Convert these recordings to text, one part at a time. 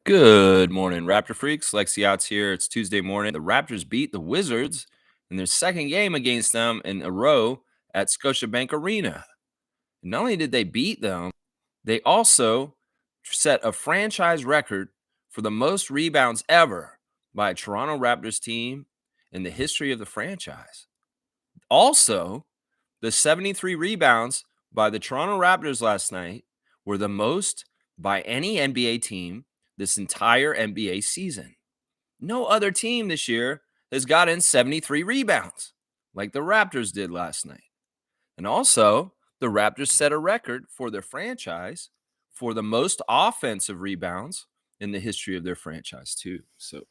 Good morning, Raptor freaks. Lexi Outs here. It's Tuesday morning. The Raptors beat the Wizards in their second game against them in a row at Scotiabank Arena. And not only did they beat them, they also set a franchise record for the most rebounds ever by a Toronto Raptors team in the history of the franchise. Also, the 73 rebounds by the Toronto Raptors last night were the most by any NBA team this entire NBA season. No other team this year has gotten 73 rebounds like the Raptors did last night. And also, the Raptors set a record for their franchise for the most offensive rebounds in the history of their franchise, too. So,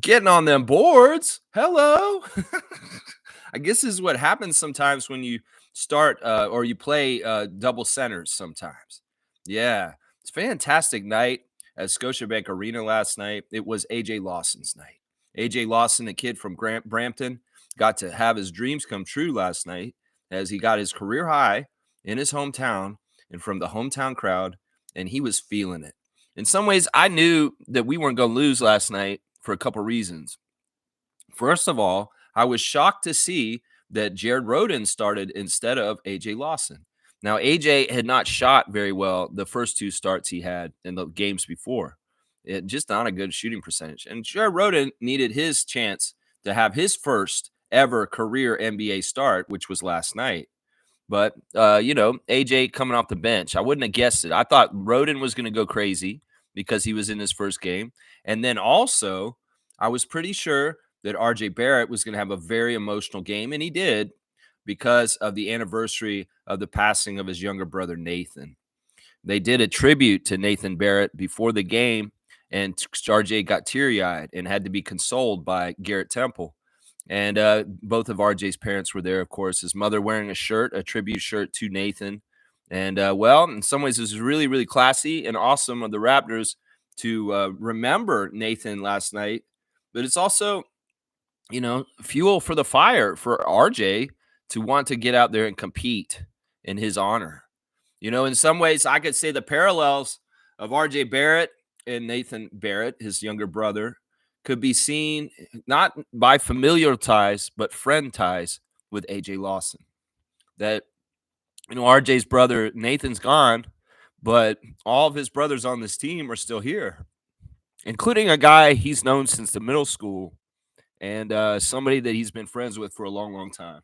getting on them boards. Hello. I guess this is what happens sometimes when you start or you play double centers sometimes. Yeah, it's a fantastic night at Scotiabank Arena last night. It was AJ Lawson's night. AJ Lawson, a kid from Brampton, got to have his dreams come true last night as he got his career high in his hometown and from the hometown crowd, and he was feeling it. In some ways, I knew that we weren't going to lose last night for a couple reasons. First of all, I was shocked to see that Jared Rhoden started instead of AJ Lawson. Now, AJ had not shot very well the first two starts he had in the games before. It just not a good shooting percentage. And Jared Rhoden needed his chance to have his first ever career NBA start, which was last night. But, AJ coming off the bench, I wouldn't have guessed it. I thought Rhoden was going to go crazy because he was in his first game. And then also, I was pretty sure that RJ Barrett was going to have a very emotional game, and he did because of the anniversary of the passing of his younger brother, Nathan. They did a tribute to Nathan Barrett before the game, and RJ got teary-eyed and had to be consoled by Garrett Temple. And both of RJ's parents were there, of course. His mother wearing a shirt, a tribute shirt to Nathan. And, in some ways, it was really, really classy and awesome of the Raptors to remember Nathan last night. But it's also, fuel for the fire for RJ to want to get out there and compete in his honor. In some ways, I could say the parallels of RJ Barrett and Nathan Barrett, his younger brother, could be seen not by familial ties, but friend ties with AJ Lawson. That, RJ's brother, Nathan's gone, but all of his brothers on this team are still here, including a guy he's known since the middle school and somebody that he's been friends with for a long, long time.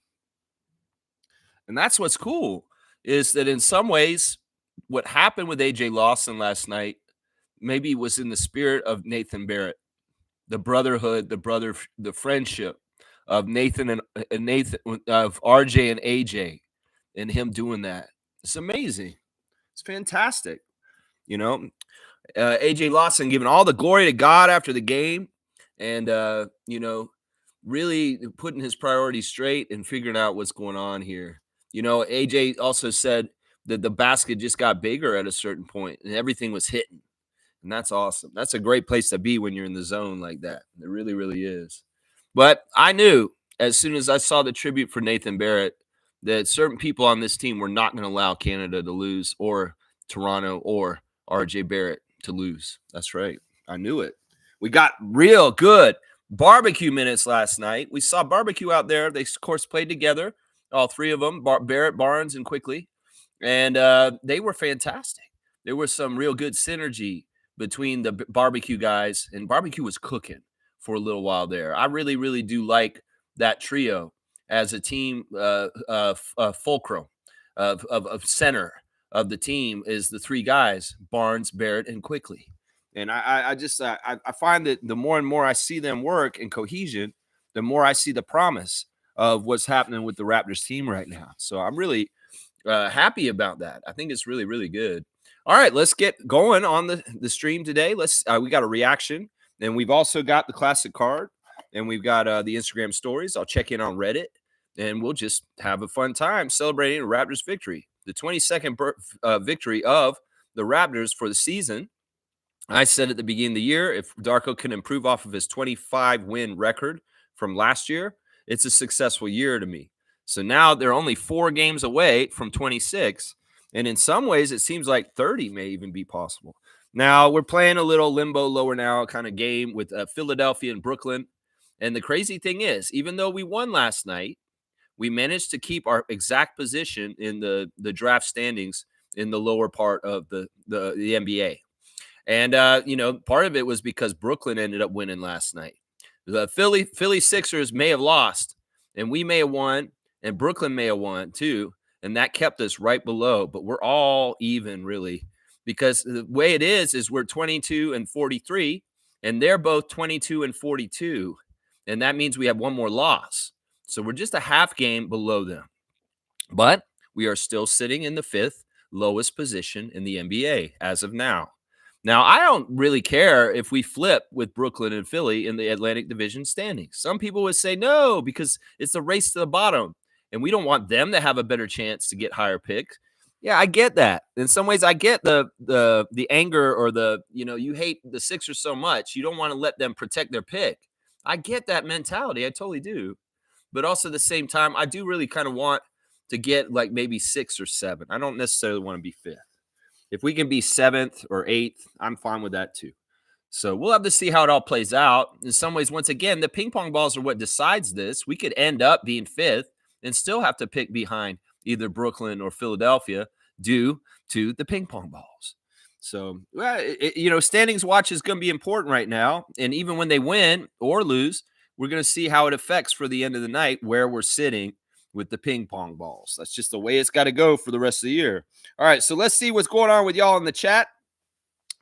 And that's what's cool is that in some ways, what happened with AJ Lawson last night maybe was in the spirit of Nathan Barrett, the brotherhood, the friendship of Nathan and Nathan, of RJ and AJ, and him doing that. It's amazing. It's fantastic. AJ Lawson giving all the glory to God after the game, and really putting his priorities straight and figuring out what's going on here. AJ also said that the basket just got bigger at a certain point and everything was hitting. And that's awesome. That's a great place to be when you're in the zone like that. It really, really is. But I knew as soon as I saw the tribute for Nathan Barrett that certain people on this team were not going to allow Canada to lose or Toronto or RJ Barrett to lose. That's right. I knew it. We got real good barbecue minutes last night. We saw barbecue out there. They, of course, played together, all three of them, Barrett, Barnes, and Quickly. And they were fantastic. There was some real good synergy between the barbecue guys, and barbecue was cooking for a little while there. I really, really do like that trio as a team. Fulcrum of center of the team is the three guys, Barnes, Barrett, and Quickly. And I find that the more and more I see them work in cohesion, the more I see the promise of what's happening with the Raptors team right now. So I'm really happy about that. I think it's really, really good. All right, let's get going on the stream today. We got a reaction, and we've also got the classic card, and we've got the Instagram stories. I'll check in on Reddit, and we'll just have a fun time celebrating a Raptors victory, the 22nd victory of the Raptors for the season. I said at the beginning of the year, if Darko can improve off of his 25-win record from last year, it's a successful year to me. So now they're only 4 games away from 26. And in some ways, it seems like 30 may even be possible. Now, we're playing a little limbo lower now kind of game with Philadelphia and Brooklyn. And the crazy thing is, even though we won last night, we managed to keep our exact position in the draft standings in the lower part of the NBA. And part of it was because Brooklyn ended up winning last night. The Philly Sixers may have lost, and we may have won, and Brooklyn may have won too, and that kept us right below. But we're all even, really, because the way it is we're 22 and 43, and they're both 22 and 42, and that means we have one more loss. So we're just a half game below them. But we are still sitting in the fifth lowest position in the NBA as of now. Now, I don't really care if we flip with Brooklyn and Philly in the Atlantic Division standings. Some people would say no, because it's a race to the bottom, and we don't want them to have a better chance to get higher picks. Yeah, I get that. In some ways, I get the anger, or you hate the Sixers so much, you don't want to let them protect their pick. I get that mentality. I totally do. But also at the same time, I do really kind of want to get like maybe 6 or 7. I don't necessarily want to be 5th. If we can be 7th or 8th, I'm fine with that too. So we'll have to see how it all plays out. In some ways, once again, the ping pong balls are what decides this. We could end up being 5th and still have to pick behind either Brooklyn or Philadelphia due to the ping pong balls. So, standings watch is going to be important right now. And even when they win or lose, we're going to see how it affects for the end of the night where we're sitting with the ping pong balls. That's just the way it's got to go for the rest of the year. All right, so let's see what's going on with y'all in the chat.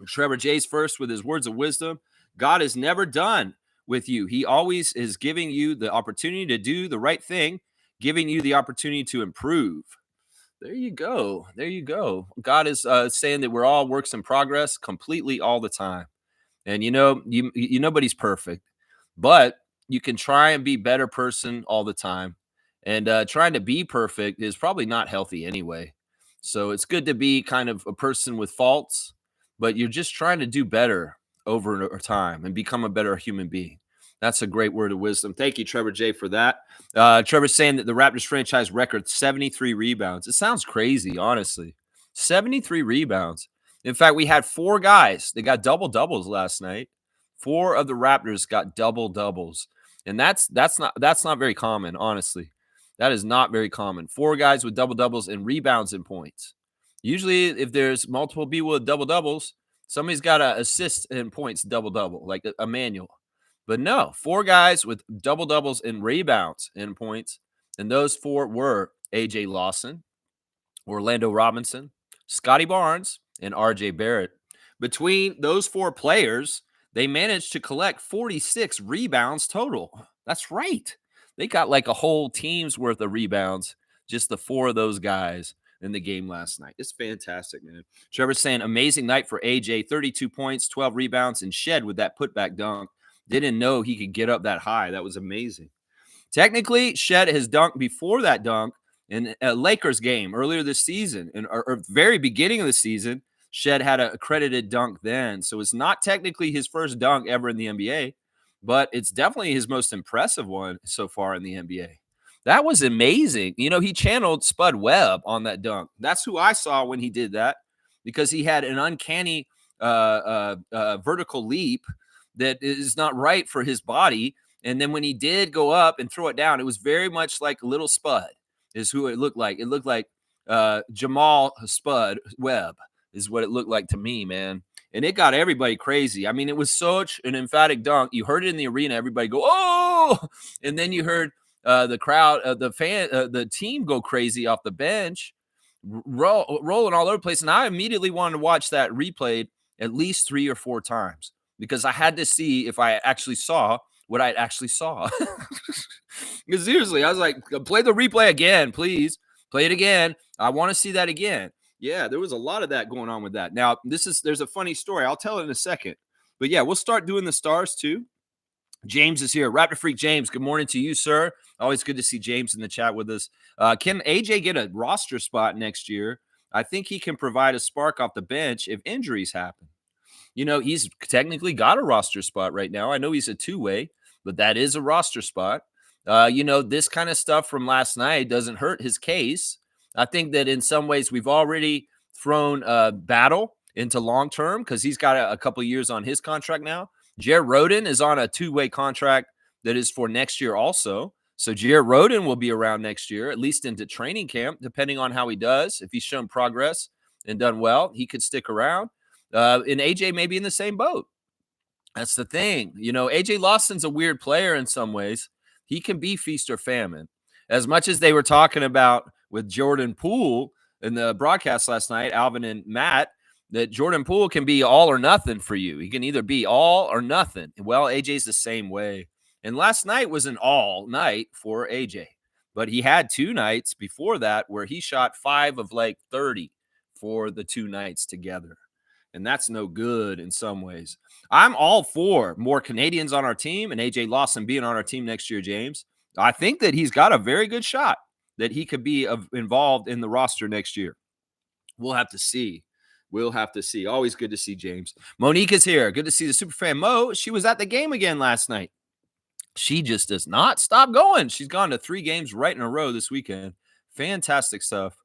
Trevor J's first with his words of wisdom. God is never done with you. He always is giving you the opportunity to do the right thing, giving you the opportunity to improve. There you go. There you go. God is saying that we're all works in progress completely all the time. And nobody's perfect, but you can try and be a better person all the time. And trying to be perfect is probably not healthy anyway. So it's good to be kind of a person with faults, but you're just trying to do better over time and become a better human being. That's a great word of wisdom. Thank you, Trevor J, for that. Trevor's saying that the Raptors franchise record, 73 rebounds. It sounds crazy, honestly. 73 rebounds. In fact, we had 4 guys that got double-doubles last night. 4 of the Raptors got double-doubles. And that's not very common, honestly. That is not very common. 4 guys with double-doubles and rebounds and points. Usually, if there's multiple people with double-doubles, somebody's got to assist in points double-double, like a manual. But no, 4 guys with double-doubles and rebounds and points. And those 4 were A.J. Lawson, Orlando Robinson, Scotty Barnes, and R.J. Barrett. Between those 4 players, they managed to collect 46 rebounds total. That's right. They got like a whole team's worth of rebounds, just the 4 of those guys in the game last night. It's fantastic, man. Trevor's saying amazing night for AJ, 32 points, 12 rebounds, and Shed with that putback dunk. Didn't know he could get up that high. That was amazing. Technically, Shed has dunked before that dunk in a Lakers game earlier this season, or very beginning of the season. Shed had a accredited dunk then. So it's not technically his first dunk ever in the NBA, but it's definitely his most impressive one so far in the NBA. That was amazing. He channeled Spud Webb on that dunk. That's who I saw when he did that, because he had an uncanny vertical leap that is not right for his body. And then when he did go up and throw it down, it was very much like little Spud is who it looked like. It looked like Jamal Spud Webb is what it looked like to me, man. And it got everybody crazy. I mean, it was such an emphatic dunk. You heard it in the arena. Everybody go, oh! And then you heard the crowd, the team go crazy off the bench, rolling all over the place. And I immediately wanted to watch that replayed at least 3 or 4 times, because I had to see if I actually saw what I actually saw. Because seriously, I was like, play the replay again, please. Play it again. I want to see that again. Yeah, there was a lot of that going on with that. Now, there's a funny story. I'll tell it in a second. But yeah, we'll start doing the stars too. James is here. Raptor Freak James, good morning to you, sir. Always good to see James in the chat with us. Can AJ get a roster spot next year? I think he can provide a spark off the bench if injuries happen. He's technically got a roster spot right now. I know he's a 2-way, but that is a roster spot. This kind of stuff from last night doesn't hurt his case. I think that in some ways we've already thrown Battle into long term because he's got a couple years on his contract now. Jared Roden is on a two-way contract that is for next year also. So Jared Roden will be around next year, at least into training camp, depending on how he does. If he's shown progress and done well, he could stick around. And AJ may be in the same boat. That's the thing. AJ Lawson's a weird player in some ways. He can be feast or famine. As much as they were talking about with Jordan Poole in the broadcast last night, Alvin and Matt, that Jordan Poole can be all or nothing for you. He can either be all or nothing. Well, AJ's the same way. And last night was an all night for AJ. But he had 2 nights before that where he shot 5 of like 30 for the 2 nights together. And that's no good in some ways. I'm all for more Canadians on our team and AJ Lawson being on our team next year, James. I think that he's got a very good shot that he could be involved in the roster next year. We'll have to see. We'll have to see. Always good to see James. Monique is here. Good to see the Superfan Mo. She was at the game again last night. She just does not stop going. She's gone to 3 games right in a row this weekend. Fantastic stuff.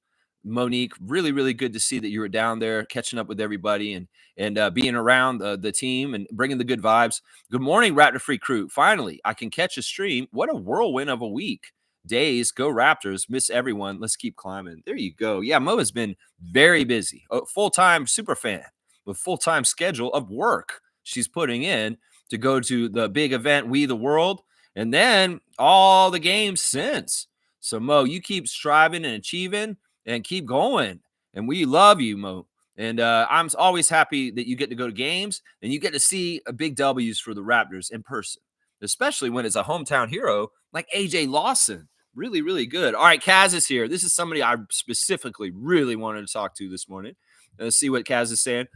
Monique, really, really good to see that you were down there catching up with everybody and being around the team and bringing the good vibes. Good morning, Raptor Free crew. Finally, I can catch a stream. What a whirlwind of a week. Days, go Raptors. Miss everyone. Let's keep climbing. There you go. Yeah, Mo has been very busy. A full-time super fan with full-time schedule of work she's putting in to go to the big event, We the World, and then all the games since. So, Mo, you keep striving and achieving and keep going. And we love you, Mo. And I'm always happy that you get to go to games and you get to see big W's for the Raptors in person, especially when it's a hometown hero like AJ Lawson. Really, really good. All right, Kaz is here. This is somebody I specifically really wanted to talk to this morning. Let's see what Kaz is saying.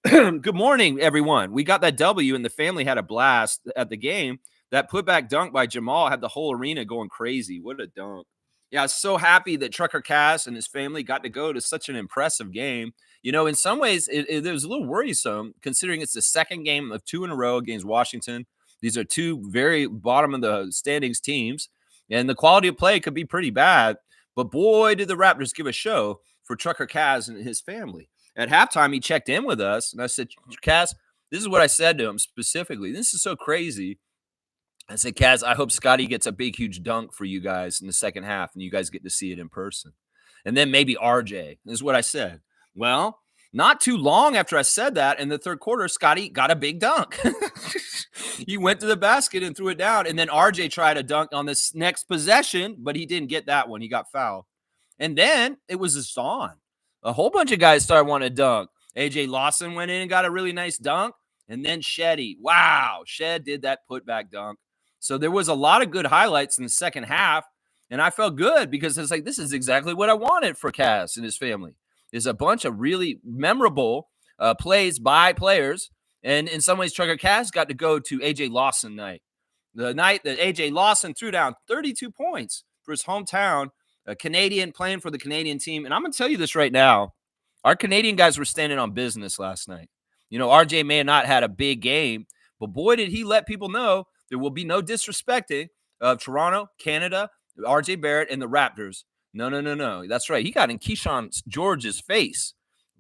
Good morning, everyone. We got that W and the family had a blast at the game. That putback dunk by Jamal had the whole arena going crazy. What a dunk. Yeah, I was so happy that Trucker Cass and his family got to go to such an impressive game. In some ways, it was a little worrisome considering it's the second game of 2 in a row against Washington. These are 2 very bottom of the standings teams, and the quality of play could be pretty bad. But boy, did the Raptors give a show for Trucker Cass and his family. At halftime, he checked in with us, and I said, Cass, this is what I said to him specifically. This is so crazy. I said, Kaz, I hope Scotty gets a big, huge dunk for you guys in the second half and you guys get to see it in person. And then maybe RJ. This is what I said. Well, not too long after I said that, in the third quarter, Scotty got a big dunk. He went to the basket and threw it down. And then RJ tried a dunk on this next possession, but he didn't get that one. He got fouled. And then it was just on. A whole bunch of guys started wanting to dunk. AJ Lawson went in and got a really nice dunk. And then Sheddy. Wow. Shed did that putback dunk. So there was a lot of good highlights in the second half, and I felt good because it's like, this is exactly what I wanted for Cass and his family, is a bunch of really memorable plays by players. And in some ways, Trucker Cass got to go to AJ Lawson night, the night that AJ Lawson threw down 32 points for his hometown, a Canadian playing for the Canadian team. And I'm going to tell you this right now. Our Canadian guys were standing on business last night. RJ may have not had a big game, but boy, did he let people know there will be no disrespecting of Toronto, Canada, RJ Barrett, and the Raptors. No. That's right. He got in Keyshawn George's face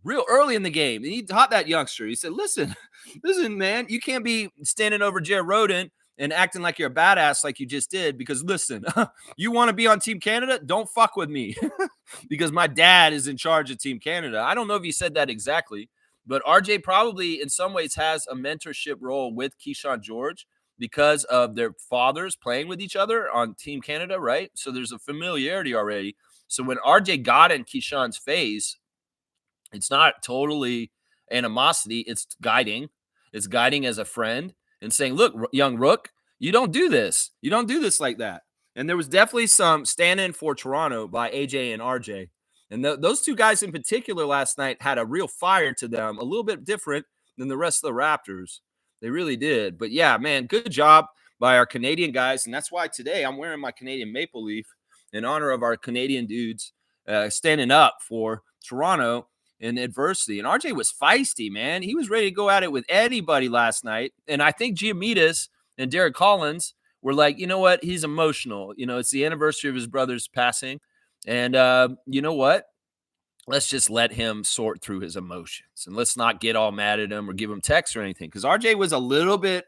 real early in the game. And he taught that youngster. He said, listen, man, you can't be standing over Jared Roden and acting like you're a badass like you just did because, listen, you want to be on Team Canada? Don't fuck with me because my dad is in charge of Team Canada. I don't know if he said that exactly, but RJ probably in some ways has a mentorship role with Keyshawn George because of their fathers playing with each other on Team Canada, right? So there's a familiarity already. So when RJ got in Keyshawn's face, it's not totally animosity. It's guiding. It's guiding as a friend and saying, look, young Rook, you don't do this. You don't do this like that. And there was definitely some stand-in for Toronto by AJ and RJ. And those 2 guys in particular last night had a real fire to them, a little bit different than the rest of the Raptors. They really did. But yeah, man, good job by our Canadian guys. And that's why today I'm wearing my Canadian maple leaf in honor of our Canadian dudes standing up for Toronto in adversity. And RJ was feisty, man. He was ready to go at it with anybody last night. And I think Giamidis and Derek Collins were like, you know what? He's emotional. It's the anniversary of his brother's passing. And you know what? Let's just let him sort through his emotions and let's not get all mad at him or give him text or anything. Because RJ was a little bit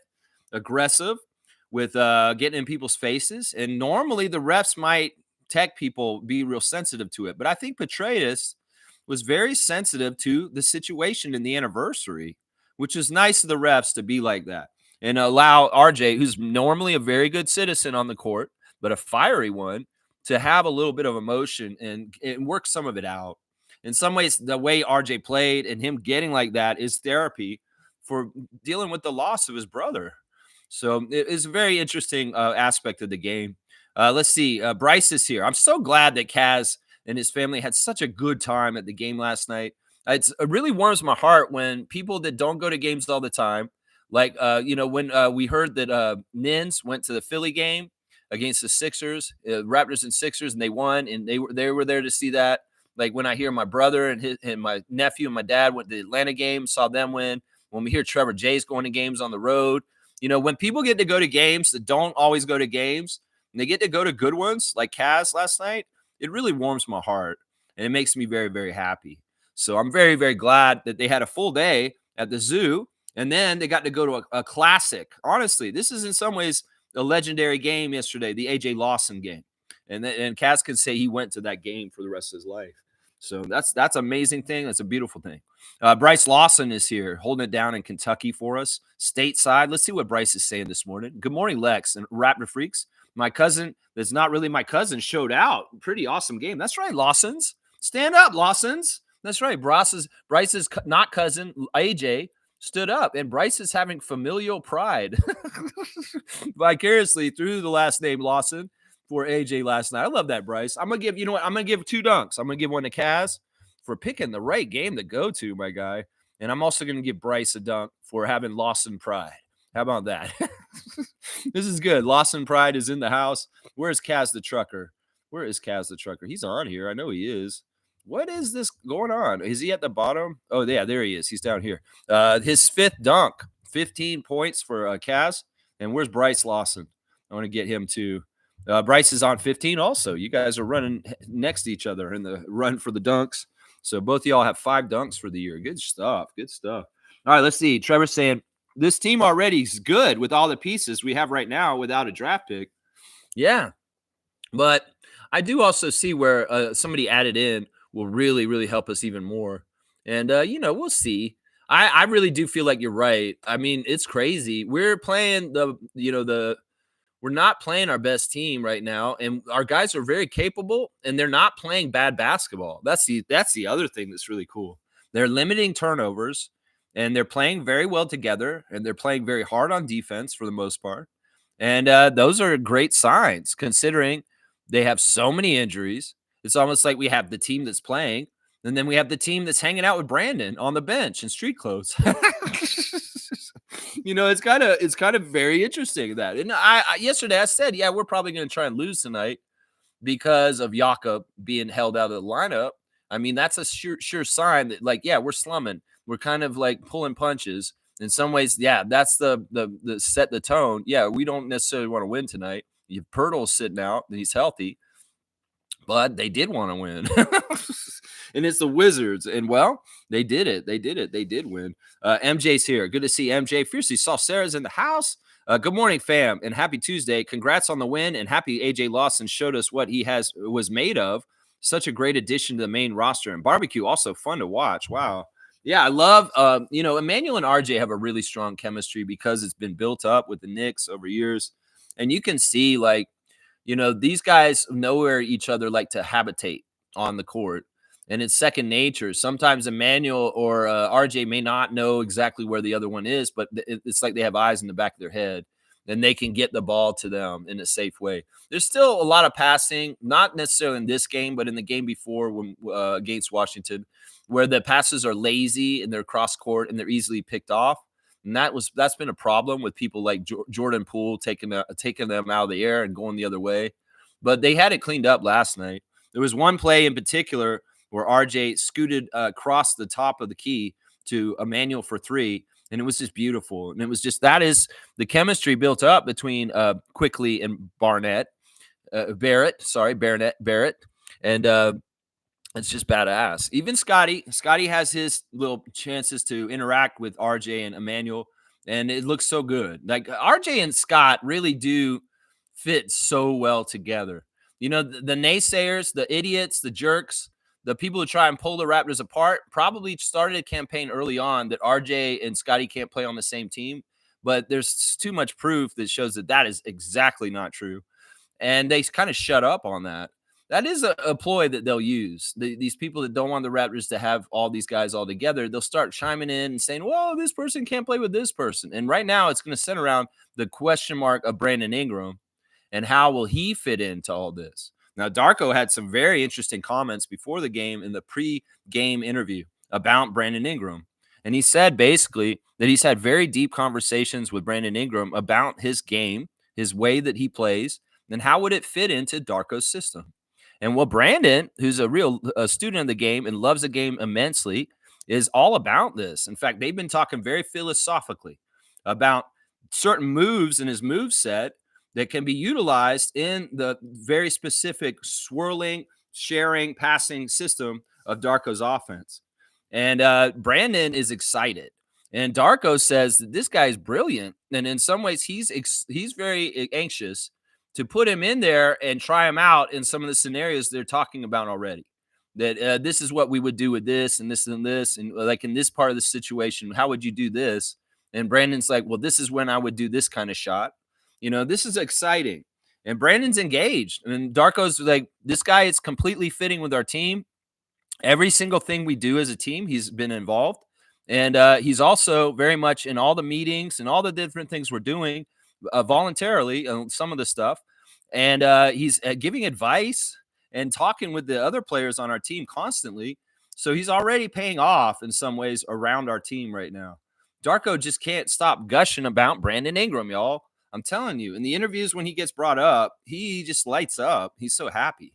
aggressive with getting in people's faces. And normally the refs might tech people be real sensitive to it. But I think Petraeus was very sensitive to the situation in the anniversary, which is nice of the refs to be like that and allow RJ, who's normally a very good citizen on the court, but a fiery one, to have a little bit of emotion and work some of it out. In some ways, the way RJ played and him getting like that is therapy for dealing with the loss of his brother. So it is a very interesting aspect of the game. Let's see. Bryce is here. I'm so glad that Kaz and his family had such a good time at the game last night. It really warms my heart when people that don't go to games all the time, like when we heard that Nins went to the Philly game against the Sixers, Raptors and Sixers, and they won, and they were there to see that. Like when I hear my brother and my nephew and my dad went to the Atlanta game, saw them win. When we hear Trevor Jay's going to games on the road, when people get to go to games that don't always go to games, and they get to go to good ones like Kaz last night, it really warms my heart and it makes me very, very happy. So I'm very, very glad that they had a full day at the zoo and then they got to go to a classic. Honestly, this is in some ways a legendary game yesterday, the AJ Lawson game. And Kaz can say he went to that game for the rest of his life. So that's amazing thing. That's a beautiful thing. Bryce Lawson is here holding it down in Kentucky for us, stateside. Let's see what Bryce is saying this morning. Good morning, Lex and Raptor Freaks. My cousin, that's not really my cousin, showed out. Pretty awesome game. That's right, Lawsons. Stand up, Lawsons. That's right. Bryce's not cousin, AJ, stood up, and Bryce is having familial pride vicariously through the last name Lawson for AJ last night. I love that, Bryce. I'm going to give 2 dunks. I'm going to give one to Kaz for picking the right game to go to, my guy. And I'm also going to give Bryce a dunk for having Lawson pride. How about that? This is good. Lawson pride is in the house. Where's Kaz the trucker? Where is Kaz the trucker? He's on here. I know he is. What is this going on? Is he at the bottom? Oh, yeah, there he is. He's down here. His 5th dunk, 15 points for Kaz. And where's Bryce Lawson? I want to get him too. Bryce is on 15 also. You guys are running next to each other in the run for the dunks. So both of y'all have 5 dunks for the year. Good stuff. Good stuff. All right, let's see. Trevor's saying, this team already is good with all the pieces we have right now without a draft pick. Yeah, but I do also see where somebody added in will really, really help us even more. And, we'll see. I really do feel like you're right. I mean, it's crazy. We're playing we're not playing our best team right now, and our guys are very capable, and they're not playing bad basketball. That's the other thing that's really cool. They're limiting turnovers, and they're playing very well together, and they're playing very hard on defense for the most part. And those are great signs considering they have so many injuries. It's almost like we have the team that's playing, and then we have the team that's hanging out with Brandon on the bench in street clothes. It's kind of very interesting that. And I yesterday I said, yeah, we're probably going to try and lose tonight because of Jakob being held out of the lineup. I mean, that's a sure sign that, like, yeah, we're slumming. We're kind of like pulling punches. In some ways, yeah, that's the set the tone. Yeah, we don't necessarily want to win tonight. You Pirtle's sitting out and he's healthy, but they did want to win. And it's the Wizards. And, well, they did it. They did win. MJ's here. Good to see MJ. Fiercely Soft Sarah's in the house. Good morning, fam, and happy Tuesday. Congrats on the win, and happy AJ Lawson showed us what he was made of. Such a great addition to the main roster. And barbecue, also fun to watch. Wow. Yeah, I love, Emmanuel and RJ have a really strong chemistry because it's been built up with the Knicks over years. And you can see, like, these guys know where each other like to habitate on the court. And it's second nature. Sometimes Emmanuel or RJ may not know exactly where the other one is, but it's like they have eyes in the back of their head and they can get the ball to them in a safe way. There's still a lot of passing, not necessarily in this game, but in the game before when against Washington, where the passes are lazy and they're cross court and they're easily picked off. And that's been a problem with people like Jordan Poole taking them out of the air and going the other way. But they had it cleaned up last night. There was one play in particular where RJ scooted across the top of the key to Emmanuel for 3, and it was just beautiful. And it was just that is the chemistry built up between Quickly and Barrett. And it's just badass. Even Scotty has his little chances to interact with RJ and Emmanuel, and it looks so good. Like RJ and Scott really do fit so well together. You know, the naysayers, the idiots, the jerks, the people who try and pull the Raptors apart probably started a campaign early on that RJ and Scotty can't play on the same team. But there's too much proof that shows that that is exactly not true, and they kind of shut up on that. That is a ploy that they'll use. These people that don't want the Raptors to have all these guys all together, they'll start chiming in and saying, well, this person can't play with this person. And right now it's going to center around the question mark of Brandon Ingram and how will he fit into all this. Now, Darko had some very interesting comments before the game in the pre-game interview about Brandon Ingram. And he said basically that he's had very deep conversations with Brandon Ingram about his game, his way that he plays, and how would it fit into Darko's system. And what Brandon, who's a real student of the game and loves the game immensely, is all about this. In fact, they've been talking very philosophically about certain moves in his move set that can be utilized in the very specific swirling, sharing, passing system of Darko's offense. And Brandon is excited. And Darko says that this guy is brilliant. And in some ways, he's very anxious to put him in there and try him out in some of the scenarios they're talking about already. That this is what we would do with this and this and this. And like in this part of the situation, how would you do this? And Brandon's like, well, this is when I would do this kind of shot. You know, this is exciting. And Brandon's engaged. And Darko's like, this guy is completely fitting with our team. Every single thing we do as a team, he's been involved. And he's also very much in all the meetings and all the different things we're doing voluntarily on some of the stuff. And he's giving advice and talking with the other players on our team constantly. So he's already paying off in some ways around our team right now. Darko just can't stop gushing about Brandon Ingram, y'all. I'm telling you, in the interviews when he gets brought up, he just lights up. He's so happy.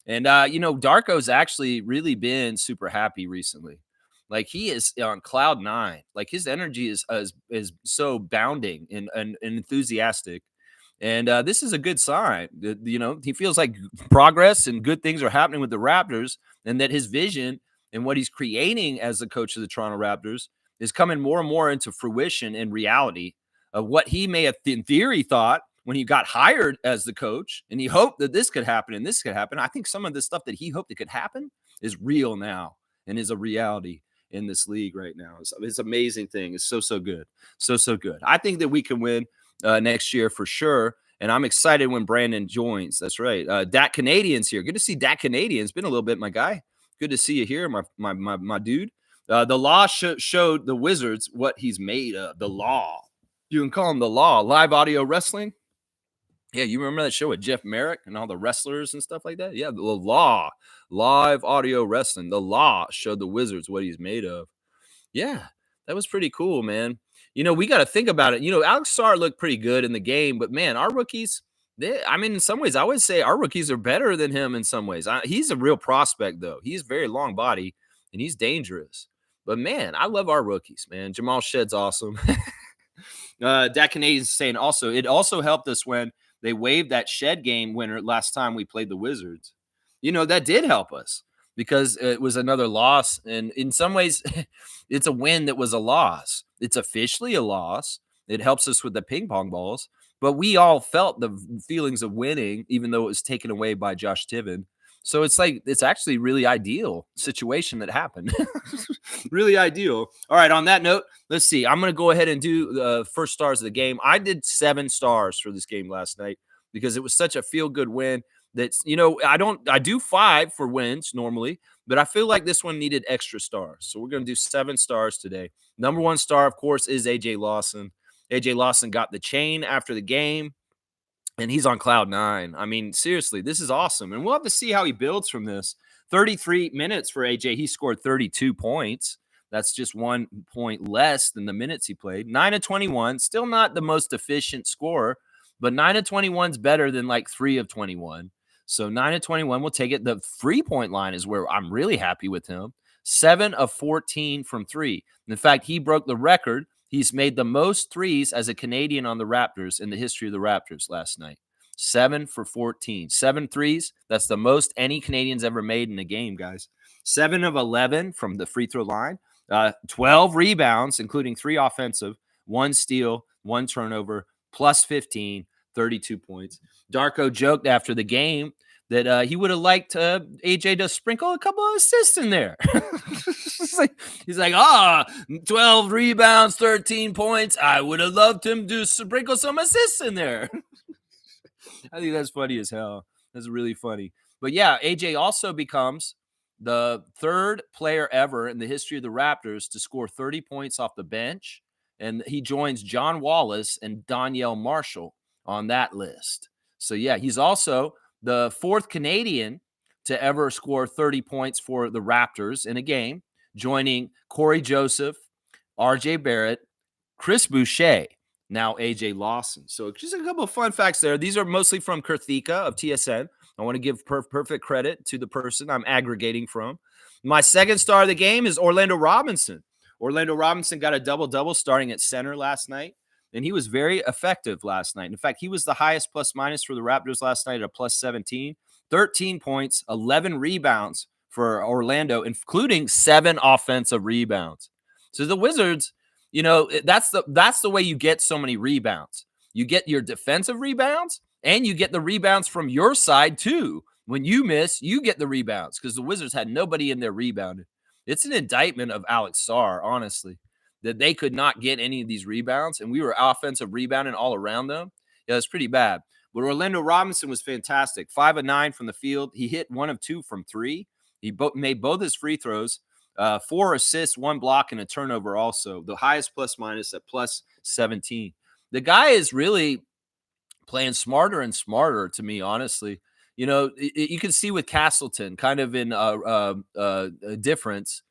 And, Darko's actually really been super happy recently. Like he is on cloud nine. Like his energy is so bounding and enthusiastic. And this is a good sign that, he feels like progress and good things are happening with the Raptors, and that his vision and what he's creating as the coach of the Toronto Raptors is coming more and more into fruition and reality of what he may have in theory thought when he got hired as the coach, and he hoped that this could happen and this could happen. I think some of the stuff that he hoped it could happen is real now and is a reality in this league right now. It's an amazing thing. It's so good. So good. I think that we can win next year for sure. And I'm excited when Brandon joins. That's right. Dak Canadian's here. Good to see Dak Canadian. It's been a little bit, my guy. Good to see you here, my dude. The Law showed the Wizards what he's made of. The Law. You can call him the Law. Live audio wrestling. Yeah, you remember that show with Jeff Merrick and all the wrestlers and stuff like that? Yeah, the Law. Live audio wrestling. The Law showed the Wizards what he's made of. Yeah, that was pretty cool, man. We got to think about it. Alex Sarr looked pretty good in the game, but man, our rookies, in some ways, I would say our rookies are better than him in some ways. He's a real prospect, though. He's very long body, and he's dangerous. But man, I love our rookies, man. Jamal Shedd's awesome. Dak Canadian's saying also, it also helped us when they waived that Shed game winner last time we played the Wizards. That did help us because it was another loss. And in some ways, it's a win that was a loss. It's officially a loss. It helps us with the ping pong balls. But we all felt the feelings of winning, even though it was taken away by Josh Tiven. So it's actually really ideal situation that happened. Really ideal. All right. On that note, let's see. I'm going to go ahead and do the first stars of the game. I did 7 stars for this game last night because it was such a feel good win. That's, I do 5 for wins normally, but I feel like this one needed extra stars. So we're going to do 7 stars today. Number 1 star, of course, is AJ Lawson. AJ Lawson got the chain after the game, and he's on cloud 9. Seriously, this is awesome. And we'll have to see how he builds from this. 33 minutes for AJ. He scored 32 points. That's just 1 point less than the minutes he played. 9 of 21, still not the most efficient scorer, but 9 of 21 is better than like 3 of 21. So 9 of 21, we'll take it. The 3-point line is where I'm really happy with him. 7 of 14 from 3. In fact, he broke the record. He's made the most threes as a Canadian on the Raptors in the history of the Raptors last night. 7 for 14. 7 threes. That's the most any Canadian's ever made in a game, guys. 7 of 11 from the free throw line. 12 rebounds, including 3 offensive, 1 steal, 1 turnover, plus 15, 32 points. Darko joked after the game that he would have liked AJ to sprinkle a couple of assists in there. he's like, 12 rebounds, 13 points. I would have loved him to sprinkle some assists in there. I think that's funny as hell. That's really funny. But yeah, AJ also becomes the 3rd player ever in the history of the Raptors to score 30 points off the bench. And he joins John Wallace and Donyell Marshall on that list. So yeah, he's also the 4th Canadian to ever score 30 points for the Raptors in a game, joining Corey Joseph, RJ Barrett, Chris Boucher, now AJ Lawson. So just a couple of fun facts there. These are mostly from Kurthika of TSN. I want to give perfect credit to the person I'm aggregating from. My second star of the game is Orlando Robinson. Orlando Robinson got a double-double starting at center last night, and he was very effective last night. In fact, he was the highest plus-minus for the Raptors last night at a plus 17. 13 points, 11 rebounds for Orlando, including 7 offensive rebounds. So the Wizards, that's the way you get so many rebounds. You get your defensive rebounds, and you get the rebounds from your side too. When you miss, you get the rebounds because the Wizards had nobody in there rebounding. It's an indictment of Alex Sarr, honestly, that they could not get any of these rebounds, and we were offensive rebounding all around them. Yeah, it's pretty bad. But Orlando Robinson was fantastic. 5 of 9 from the field. He hit 1 of 2 from 3. He made both his free throws. 4 assists, 1 block, and a turnover also. The highest plus-minus at plus 17. The guy is really playing smarter and smarter to me, honestly. You can see with Castleton kind of in a difference.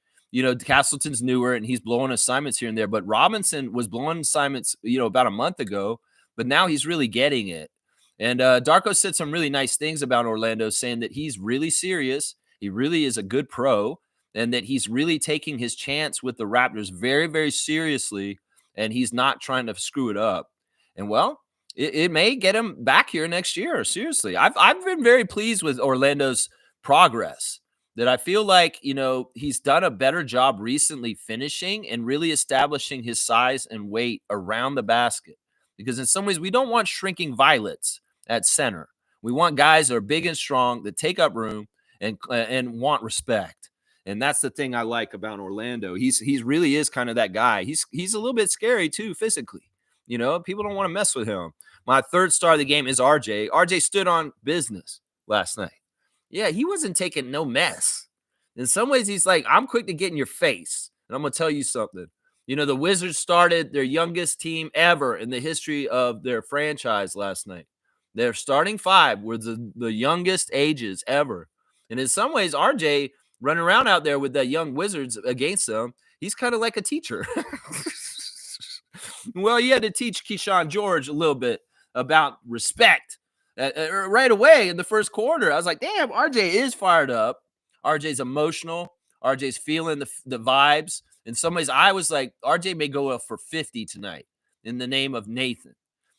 Castleton's newer and he's blowing assignments here and there, but Robinson was blowing assignments, about a month ago, but now he's really getting it. And Darko said some really nice things about Orlando, saying that he's really serious. He really is a good pro, and that he's really taking his chance with the Raptors very, very seriously, and he's not trying to screw it up. And well, it may get him back here next year. Seriously, I've been very pleased with Orlando's progress. That I feel like he's done a better job recently finishing and really establishing his size and weight around the basket. Because in some ways, we don't want shrinking violets at center. We want guys that are big and strong that take up room and want respect. And that's the thing I like about Orlando. He's really is kind of that guy. He's a little bit scary too physically. People don't want to mess with him. My third star of the game is RJ. RJ stood on business last night. Yeah, he wasn't taking no mess. In some ways, he's like, I'm quick to get in your face. And I'm going to tell you something. The Wizards started their youngest team ever in the history of their franchise last night. Their starting 5 were the youngest ages ever. And in some ways, RJ running around out there with the young Wizards against them, he's kind of like a teacher. Well, he had to teach Keyshawn George a little bit about respect right away in the first quarter. I was like, damn, RJ is fired up. RJ's emotional. RJ's feeling the vibes. In some ways, I was like, RJ may go up for 50 tonight in the name of Nathan.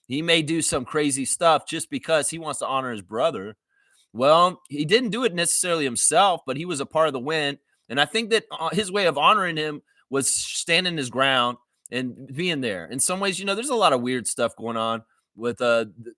He may do some crazy stuff just because he wants to honor his brother. Well, he didn't do it necessarily himself, but he was a part of the win. And I think that his way of honoring him was standing his ground and being there. In some ways, there's a lot of weird stuff going on with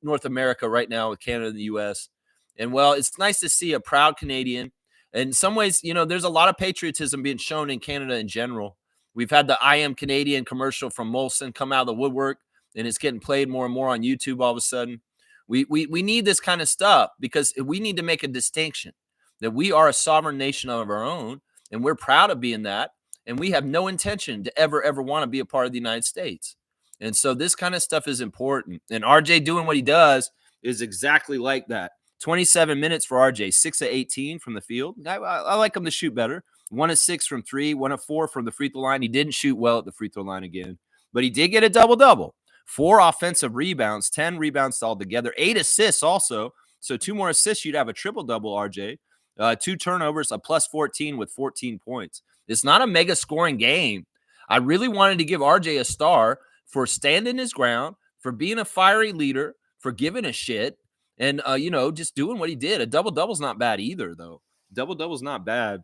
North America right now with Canada and the U.S. And, well, it's nice to see a proud Canadian. In some ways, there's a lot of patriotism being shown in Canada in general. We've had the I Am Canadian commercial from Molson come out of the woodwork, and it's getting played more and more on YouTube all of a sudden. We need this kind of stuff because we need to make a distinction that we are a sovereign nation of our own, and we're proud of being that. And we have no intention to ever want to be a part of the United States. And so this kind of stuff is important. And RJ doing what he does is exactly like that. 27 minutes for RJ, 6 of 18 from the field. I like him to shoot better. 1 of 6 from 3, 1 of 4 from the free throw line. He didn't shoot well at the free throw line again, but he did get a double-double. 4 offensive rebounds, 10 rebounds altogether, 8 assists also. So 2 more assists, you'd have a triple-double, RJ. 2 turnovers, a plus 14 with 14 points. It's not a mega scoring game. I really wanted to give RJ a star for standing his ground, for being a fiery leader, for giving a shit, and just doing what he did. A double-double's not bad either, though. Double-double's not bad.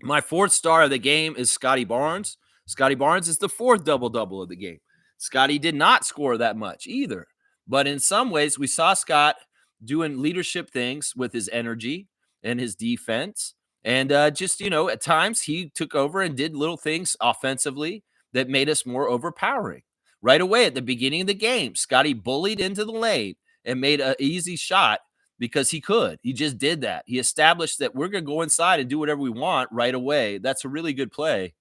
My fourth star of the game is Scotty Barnes. Scotty Barnes is the fourth double-double of the game. Scotty did not score that much either. But in some ways, we saw Scott doing leadership things with his energy and his defense. And at times he took over and did little things offensively that made us more overpowering. Right away at the beginning of the game, Scotty bullied into the lane and made an easy shot because he could. He just did that. He established that we're going to go inside and do whatever we want right away. That's a really good play.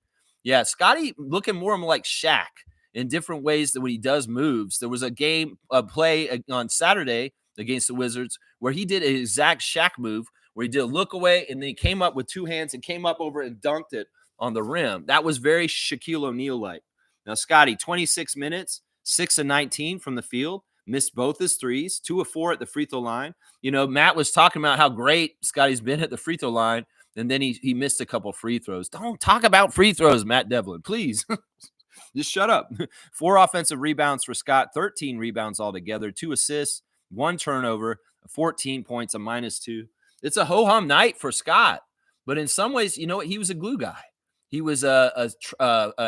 Yeah, Scotty looking more like Shaq in different ways that when he does moves. There was a play on Saturday against the Wizards where he did an exact Shaq move where he did a look away and then he came up with two hands and came up over and dunked it on the rim. That was very Shaquille O'Neal-like. Now, Scotty, 26 minutes, 6 of 19 from the field, missed both his threes, 2 of 4 at the free throw line. Matt was talking about how great Scotty's been at the free throw line, and then he missed a couple free throws. Don't talk about free throws, Matt Devlin, please. Just shut up. 4 offensive rebounds for Scott, 13 rebounds altogether, 2 assists, 1 turnover, 14 points, a -2. It's a ho-hum night for Scott, but in some ways, you know what? He was a glue guy. He was a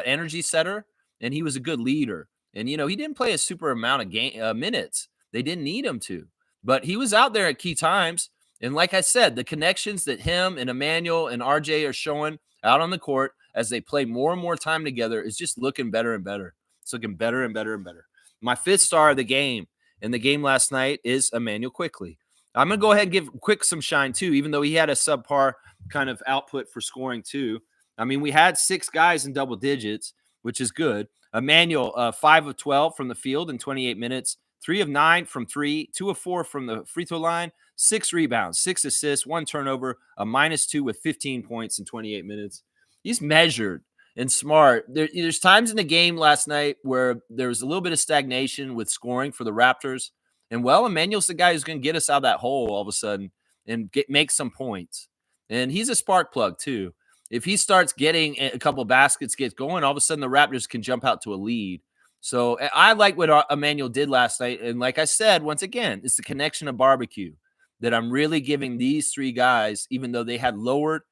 energy setter, and he was a good leader. And he didn't play a super amount of minutes. They didn't need him to, but he was out there at key times. And like I said, the connections that him and Emmanuel and RJ are showing out on the court as they play more and more time together is just looking better and better. It's looking better and better and better. My fifth star of the game in the game last night is Emmanuel Quickly. I'm going to go ahead and give Quick some shine too, even though he had a subpar kind of output for scoring too. I mean, we had 6 guys in double digits, which is good. Emmanuel, 5 of 12 from the field in 28 minutes, 3 of 9 from 3, 2 of 4 from the free throw line, 6 rebounds, 6 assists, 1 turnover, a -2 with 15 points in 28 minutes. He's measured and smart. There's times in the game last night where there was a little bit of stagnation with scoring for the Raptors. And, Emmanuel's the guy who's going to get us out of that hole all of a sudden and make some points. And he's a spark plug too. If he starts getting a couple baskets, gets going, all of a sudden the Raptors can jump out to a lead. So I like what Emmanuel did last night. And like I said, once again, it's the connection of barbecue that I'm really giving these 3 guys, even though they had lowered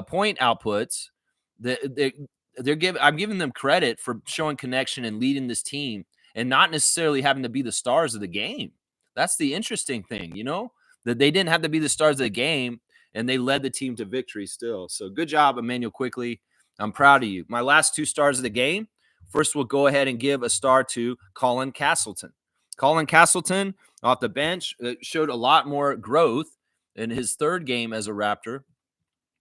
point outputs. I'm giving them credit for showing connection and leading this team and not necessarily having to be the stars of the game. That's the interesting thing, that they didn't have to be the stars of the game, and they led the team to victory still. So good job, Emmanuel Quickly. I'm proud of you. My last 2 stars of the game. First, we'll go ahead and give a star to Colin Castleton. Colin Castleton off the bench showed a lot more growth in his 3rd game as a Raptor.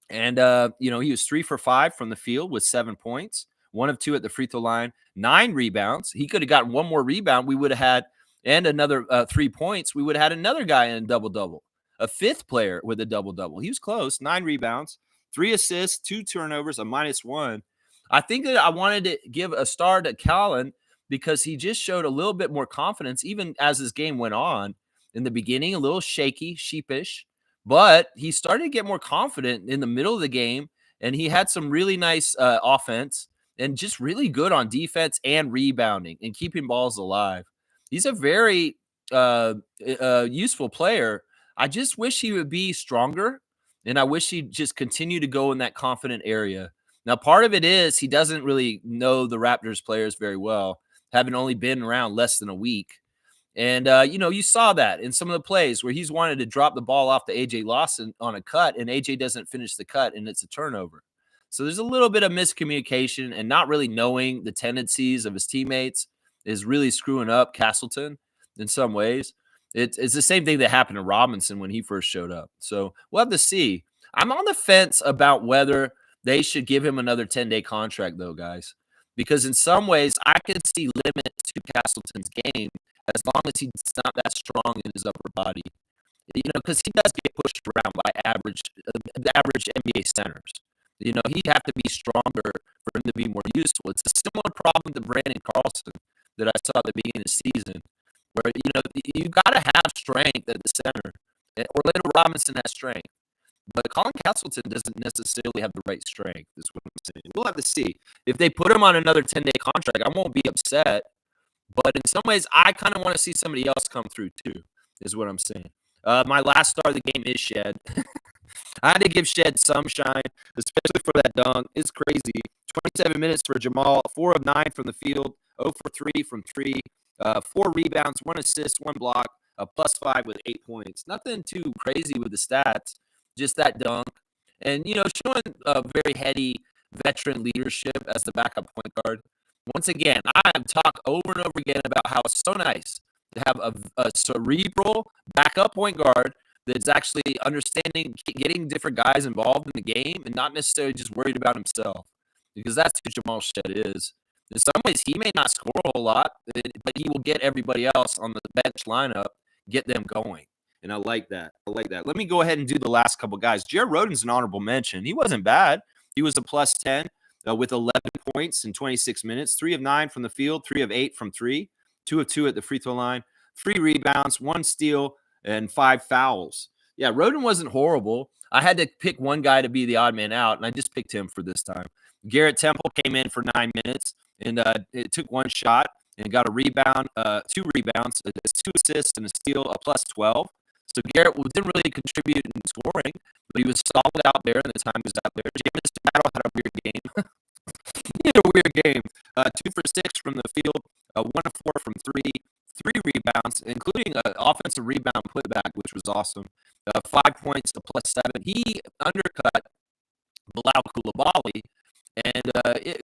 And, he was 3 for 5 from the field with 7 points, 1 of 2 at the free throw line, 9 rebounds. He could have gotten 1 more rebound. We would have had, and another 3 points. We would have had another guy in a double-double, a 5th player with a double-double. He was close, 9 rebounds, 3 assists, 2 turnovers, a -1. I think that I wanted to give a star to Colin because he just showed a little bit more confidence, even as this game went on. In the beginning, a little shaky, sheepish, but he started to get more confident in the middle of the game, and he had some really nice offense and just really good on defense and rebounding and keeping balls alive. He's a very useful player. I just wish he would be stronger, and I wish he'd just continue to go in that confident area. Now, part of it is he doesn't really know the Raptors players very well, having only been around less than a week. And, you saw that in some of the plays where he's wanted to drop the ball off to A.J. Lawson on a cut, and A.J. doesn't finish the cut, and it's a turnover. So there's a little bit of miscommunication, and not really knowing the tendencies of his teammates is really screwing up Castleton in some ways. It's the same thing that happened to Robinson when he first showed up. So we'll have to see. I'm on the fence about whether they should give him another 10-day contract, though, guys, because in some ways I could see limits to Castleton's game as long as he's not that strong in his upper body. Because he does get pushed around by the average NBA centers. He'd have to be stronger for him to be more useful. It's a similar problem to Brandon Carlson that I saw at the beginning of the season, where, you got to have strength at the center. Orlando Robinson has strength, but Colin Castleton doesn't necessarily have the right strength, is what I'm saying. We'll have to see. If they put him on another 10-day contract, I won't be upset. But in some ways, I kind of want to see somebody else come through too. is what I'm saying. My last star of the game is Shed. I had to give Shed some shine, especially for that dunk. It's crazy. 27 minutes for Jamal, 4 of 9 from the field, 0 for 3 from 3, 4 rebounds, 1 assist, 1 block, a +5 with 8 points. Nothing too crazy with the stats, just that dunk. And, showing a very heady veteran leadership as the backup point guard. Once again, I have talked over and over again about how it's so nice to have a cerebral backup point guard that's actually understanding, getting different guys involved in the game and not necessarily just worried about himself, because that's who Jamal Shed is. In some ways, he may not score a whole lot, but he will get everybody else on the bench lineup, get them going. And I like that. Let me go ahead and do the last couple guys. Jared Rhoden's an honorable mention. He wasn't bad. He was a +10 with 11 points in 26 minutes, 3 of 9 from the field, 3 of 8 from 3, 2 of 2 at the free throw line, 3 rebounds, 1 steal, and 5 fouls. Yeah, Rhoden wasn't horrible. I had to pick one guy to be the odd man out, and I just picked him for this time. Garrett Temple came in for 9 minutes, and it took 1 shot and got a rebound, 2 rebounds, 2 assists, and a steal, a +12. So Garrett didn't really contribute in scoring, but he was solid out there, and the time he was out there. Jameson Battle had a weird game. He had a weird game. 2 for 6 from the field, 1 of 4 from 3, 3 rebounds, including an offensive rebound putback, which was awesome. 5 points, a +7. He undercut Bilal Coulibaly, and it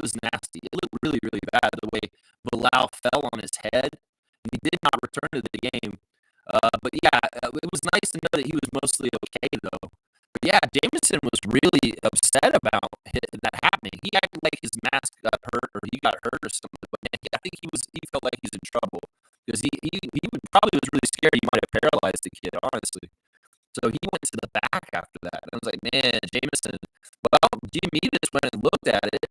was nasty. It looked really, really bad the way Bilal fell on his head, and he did not return to the game. But yeah, it was nice to know that he was mostly okay, though. But yeah, Jameson was really upset about that happening. He acted like his mask got hurt or he got hurt or something. But I think he felt like he's in trouble because he probably was really scared he might have paralyzed the kid, honestly. So he went to the back after that. And I was like, man, Jameson. Well, Jimmy just went and looked at it.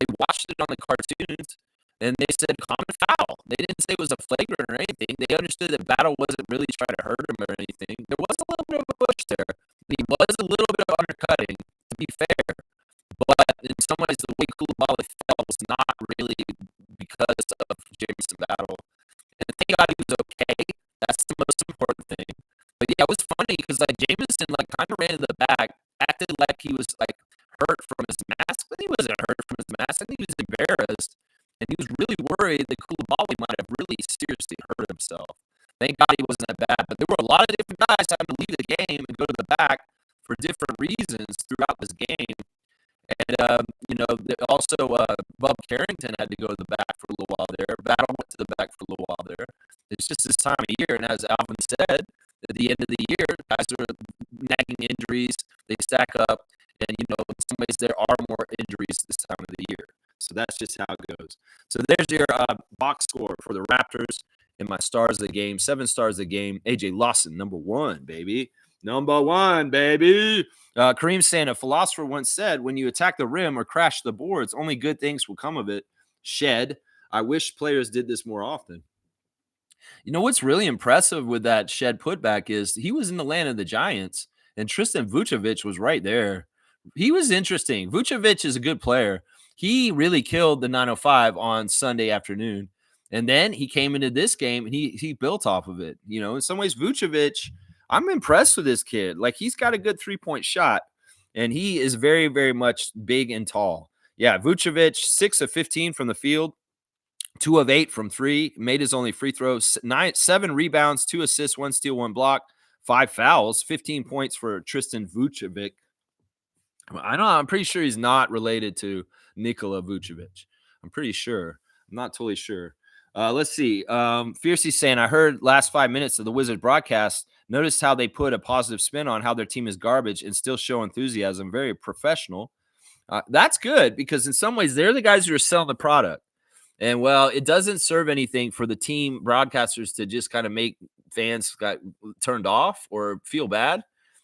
They watched it on the cartoons, and they said common foul. They didn't say it was a flagrant or anything. They understood that Battle wasn't really trying to hurt him or anything. There was a little bit of a push there. He was a little bit of undercutting, to be fair. But in some ways, the way Coulibaly fell was not really because of Jameson Battle. And thank God he was okay. That's the most important thing. But yeah, it was funny because Jameson kind of ran to the back, acted like he was hurt from his mask, but he wasn't hurt from his mask. I think he was embarrassed, and he was really worried that Coulibaly might have really seriously hurt himself. Thank God he wasn't that bad, but there were a lot of different guys having to leave the game and go to the back for different reasons throughout this game. And also Bub Carrington had to go to the back for a little while there. Battle went to the back for a little while there. It's just this time of year, and as Alvin said, at the end of the year, guys are nagging injuries. They stack up, and in some ways there are more injuries this time of the year. So that's just how it goes. So there's your box score for the Raptors and my stars of the game. 7 stars of the game. AJ Lawson, number 1, baby. Number 1, baby. Kareem saying, a philosopher once said, when you attack the rim or crash the boards, only good things will come of it. Shed. I wish players did this more often. What's really impressive with that Shed putback is he was in the land of the Giants, and Tristan Vucevic was right there. He was interesting. Vucevic is a good player. He really killed the 905 on Sunday afternoon. And then he came into this game, and he built off of it. In some ways, Vucevic, I'm impressed with this kid. He's got a good 3-point shot, and he is very, very much big and tall. Yeah, Vucevic, 6 of 15 from the field. 2 of 8 from 3, made his only free throw, 7 rebounds, 2 assists, 1 steal, 1 block, 5 fouls, 15 points for Tristan Vucevic. I'm pretty sure he's not related to Nikola Vucevic. I'm pretty sure. I'm not totally sure. Let's see. Fiercey saying, I heard last 5 minutes of the Wizards broadcast. Noticed how they put a positive spin on how their team is garbage and still show enthusiasm. Very professional. That's good because in some ways they're the guys who are selling the product. And, well, it doesn't serve anything for the team broadcasters to just kind of make fans got turned off or feel bad.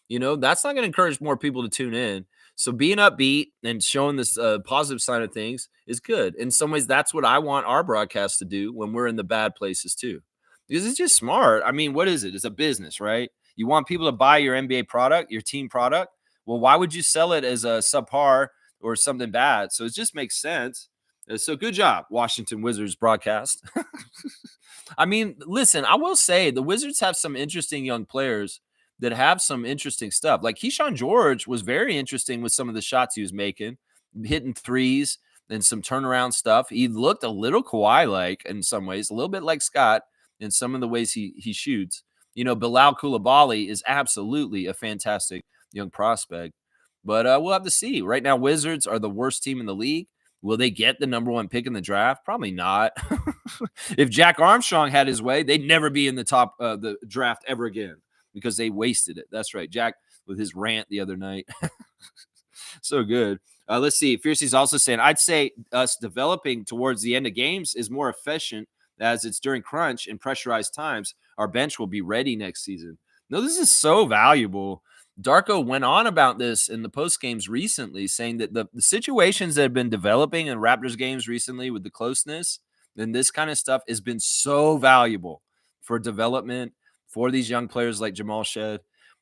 That's not going to encourage more people to tune in. So being upbeat and showing this positive side of things is good. In some ways, that's what I want our broadcast to do when we're in the bad places too. Because it's just smart. I mean, what is it? It's a business, right? You want people to buy your NBA product, your team product. Well, why would you sell it as a subpar or something bad? So it just makes sense. So good job, Washington Wizards broadcast. I mean, listen, I will say the Wizards have some interesting young players that have some interesting stuff. Like Keyshawn George was very interesting with some of the shots he was making, hitting threes and some turnaround stuff. He looked a little Kawhi like in some ways, a little bit like Scott in some of the ways he shoots. Bilal Koulibaly is absolutely a fantastic young prospect. But we'll have to see. Right now, Wizards are the worst team in the league. Will they get the number one pick in the draft? Probably not. If Jack Armstrong had his way, they'd never be in the top the draft ever again because they wasted it. That's right. Jack with his rant the other night. So good. Let's see. Fiercey's also saying, I'd say us developing towards the end of games is more efficient as it's during crunch and pressurized times. Our bench will be ready next season. No, this is so valuable. Darko went on about this in the post games recently, saying that the situations that have been developing in Raptors games recently with the closeness and this kind of stuff has been so valuable for development for these young players like Jamal Shed.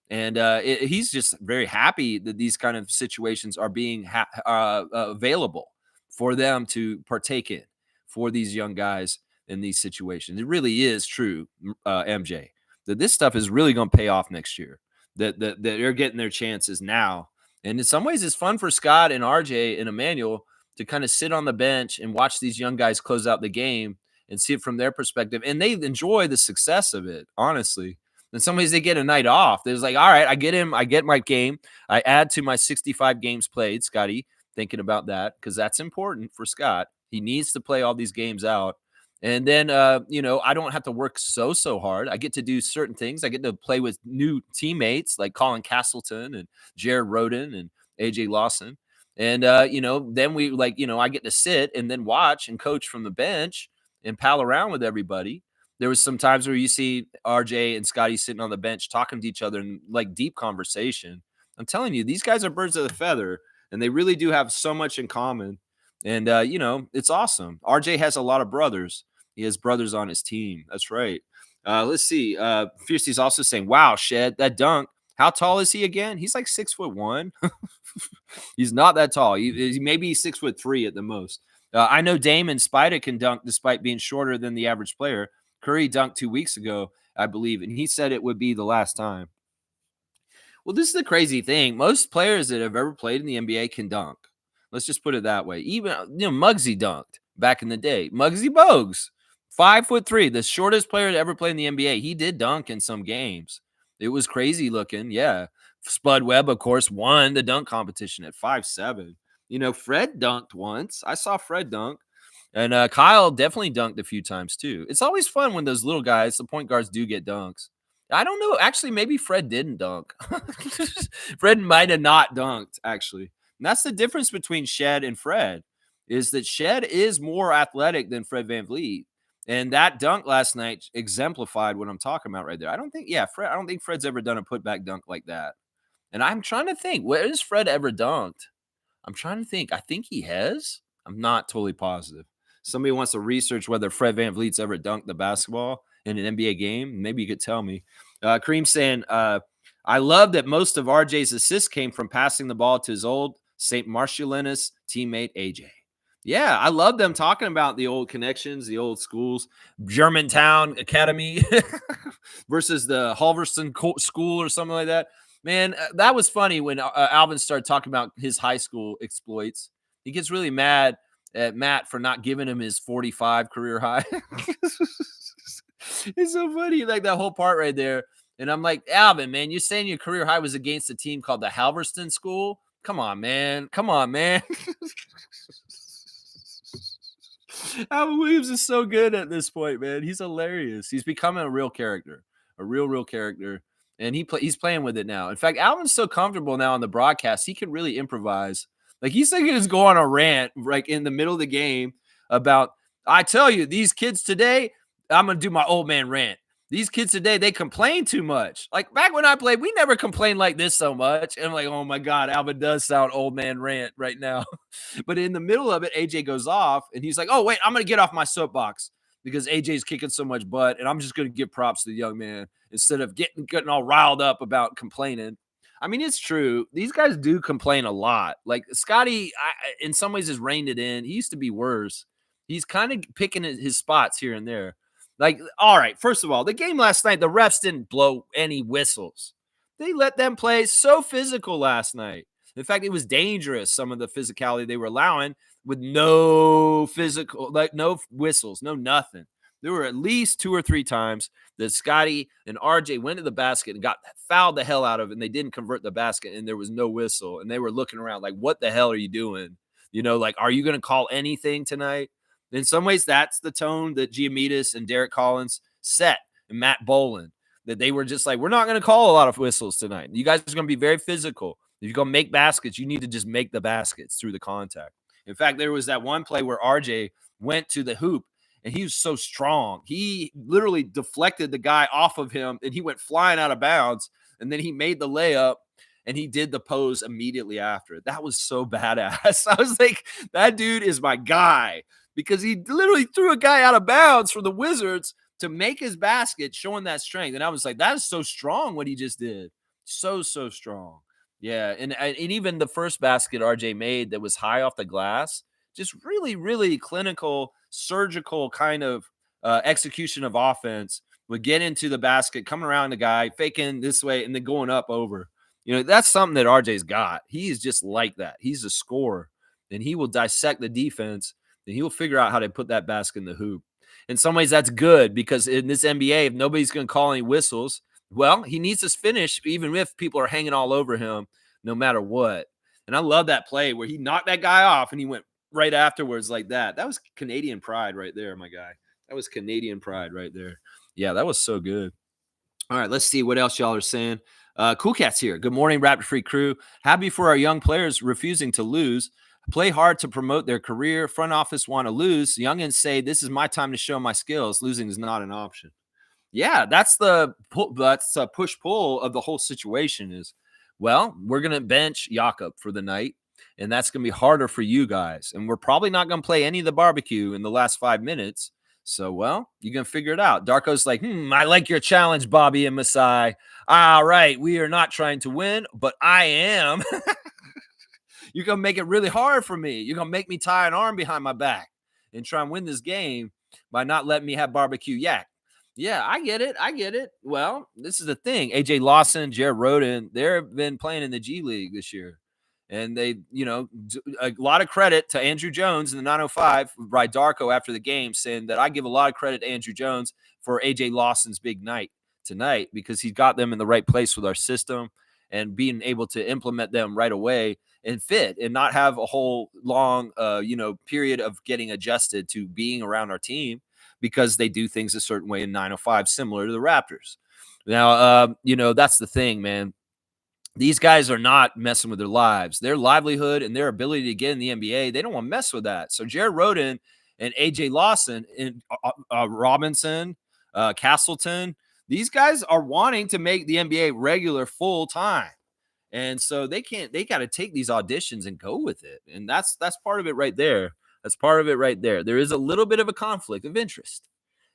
And he's just very happy that these kind of situations are being available for them to partake in for these young guys in these situations. It really is true, MJ, that this stuff is really going to pay off next year. That they're getting their chances now, and in some ways, it's fun for Scott and RJ and Emmanuel to kind of sit on the bench and watch these young guys close out the game and see it from their perspective, and they enjoy the success of it. Honestly, in some ways, they get a night off. There's like, all right, I get my game, I add to my 65 games played. Scotty thinking about that because that's important for Scott. He needs to play all these games out. And then, I don't have to work so hard. I get to do certain things. I get to play with new teammates like Colin Castleton and Jared Roden and AJ Lawson. And, then I get to sit and then watch and coach from the bench and pal around with everybody. There was some times where you see RJ and Scotty sitting on the bench talking to each other in like deep conversation. I'm telling you, these guys are birds of a feather and they really do have so much in common. And, it's awesome. RJ has a lot of brothers. He has brothers on his team. That's right. Let's see. Fiercey's also saying, wow, Shed, that dunk. How tall is he again? He's like 6'1". He's not that tall. He maybe 6'3" at the most. I know Damon Spida can dunk despite being shorter than the average player. Curry dunked 2 weeks ago, I believe, and he said it would be the last time. Well, this is the crazy thing. Most players that have ever played in the NBA can dunk. Let's just put it that way. Even Muggsy dunked back in the day. Muggsy Bogues, 5'3", the shortest player to ever play in the NBA. He did dunk in some games. It was crazy looking. Yeah. Spud Webb, of course, won the dunk competition at 5'7". Fred dunked once. I saw Fred dunk. And Kyle definitely dunked a few times too. It's always fun when those little guys, the point guards, do get dunks. I don't know. Actually, maybe Fred didn't dunk. Fred might have not dunked, actually. And that's the difference between Shed and Fred, is that Shed is more athletic than Fred VanVleet. And that dunk last night exemplified what I'm talking about right there. I don't think Fred's ever done a putback dunk like that. And I'm trying to think, where has Fred ever dunked? I'm trying to think. I think he has. I'm not totally positive. Somebody wants to research whether Fred VanVleet's ever dunked the basketball in an NBA game. Maybe you could tell me. Kareem saying, I love that most of RJ's assists came from passing the ball to his old St. Marcellinus teammate, AJ. Yeah, I love them talking about the old connections, the old schools, Germantown Academy versus the Halverston School or something like that. Man, that was funny when Alvin started talking about his high school exploits. He gets really mad at Matt for not giving him his 45 career high. It's so funny, like that whole part right there. And I'm like, Alvin, man, you're saying your career high was against a team called the Halverston School? Come on, man. Alvin Williams is so good at this point, man. He's hilarious. He's becoming a real character, a real character. And he's playing with it now. In fact, Alvin's so comfortable now on the broadcast, he can really improvise. Like he's thinking just go on a rant like in the middle of the game about, I tell you, these kids today, I'm going to do my old man rant. These kids today, they complain too much. Like back when I played, we never complained like this so much. And I'm like, oh my God, Alvin does sound old man rant right now. But in the middle of it, AJ goes off and he's like, oh, wait, I'm going to get off my soapbox because AJ's kicking so much butt. And I'm just going to give props to the young man instead of getting all riled up about complaining. I mean, it's true. These guys do complain a lot. Like Scotty, in some ways, has reined it in. He used to be worse. He's kind of picking his spots here and there. Like, all right, first of all, the game last night, the refs didn't blow any whistles. They let them play so physical last night. In fact, it was dangerous, some of the physicality they were allowing with no physical, like no whistles, no nothing. There were at least 2 or 3 times that Scotty and RJ went to the basket and got fouled the hell out of it, and they didn't convert the basket, and there was no whistle. And they were looking around like, what the hell are you doing? Like, are you going to call anything tonight? In some ways, that's the tone that Giamidis and Derek Collins set, and Matt Boland, that they were just like, we're not going to call a lot of whistles tonight. You guys are going to be very physical. If you're going to make baskets, you need to just make the baskets through the contact. In fact, there was that one play where RJ went to the hoop, and he was so strong. He literally deflected the guy off of him, and he went flying out of bounds, and then he made the layup, and he did the pose immediately after. That was so badass. I was like, that dude is my guy, because he literally threw a guy out of bounds for the Wizards to make his basket, showing that strength. And I was like, that is so strong what he just did. So strong. Yeah. And even the first basket RJ made that was high off the glass, just really, really clinical, surgical kind of execution of offense, would get into the basket, coming around the guy, faking this way, and then going up over. That's something that RJ's got. He's just like that. He's a scorer, and he will dissect the defense, and he'll figure out how to put that basket in the hoop. In some ways, that's good, because in this NBA, if nobody's going to call any whistles, well, he needs to finish even if people are hanging all over him, no matter what. And I love that play where he knocked that guy off and he went right afterwards like that. That was Canadian pride right there, my guy. That was Canadian pride right there. Yeah, that was so good. All right, let's see what else y'all are saying. Cool Cat's here. Good morning, Raptor Free crew. Happy for our young players refusing to lose. Play hard to promote their career. Front office want to lose. Youngins say, this is my time to show my skills. Losing is not an option. Yeah, that's the push-pull of the whole situation is, well, we're going to bench Jakob for the night, and that's going to be harder for you guys. And we're probably not going to play any of the barbecue in the last 5 minutes. So, well, you're going to figure it out. Darko's like, I like your challenge, Bobby and Masai. All right, we are not trying to win, but I am. You're going to make it really hard for me. You're going to make me tie an arm behind my back and try and win this game by not letting me have barbecue yak. Yeah, I get it. Well, this is the thing. AJ Lawson, Jared Roden, they've been playing in the G League this year. And they, a lot of credit to Andrew Jones in the 905 by Darko after the game, saying that I give a lot of credit to Andrew Jones for AJ Lawson's big night tonight, because he got them in the right place with our system and being able to implement them right away and fit and not have a whole long, period of getting adjusted to being around our team, because they do things a certain way in 905, similar to the Raptors. Now, that's the thing, man. These guys are not messing with their lives, their livelihood, and their ability to get in the NBA. They don't want to mess with that. So Jared Roden and AJ Lawson and Robinson, Castleton, these guys are wanting to make the NBA regular full time. And so they got to take these auditions and go with it. And that's part of it right there. That's part of it right there. There is a little bit of a conflict of interest.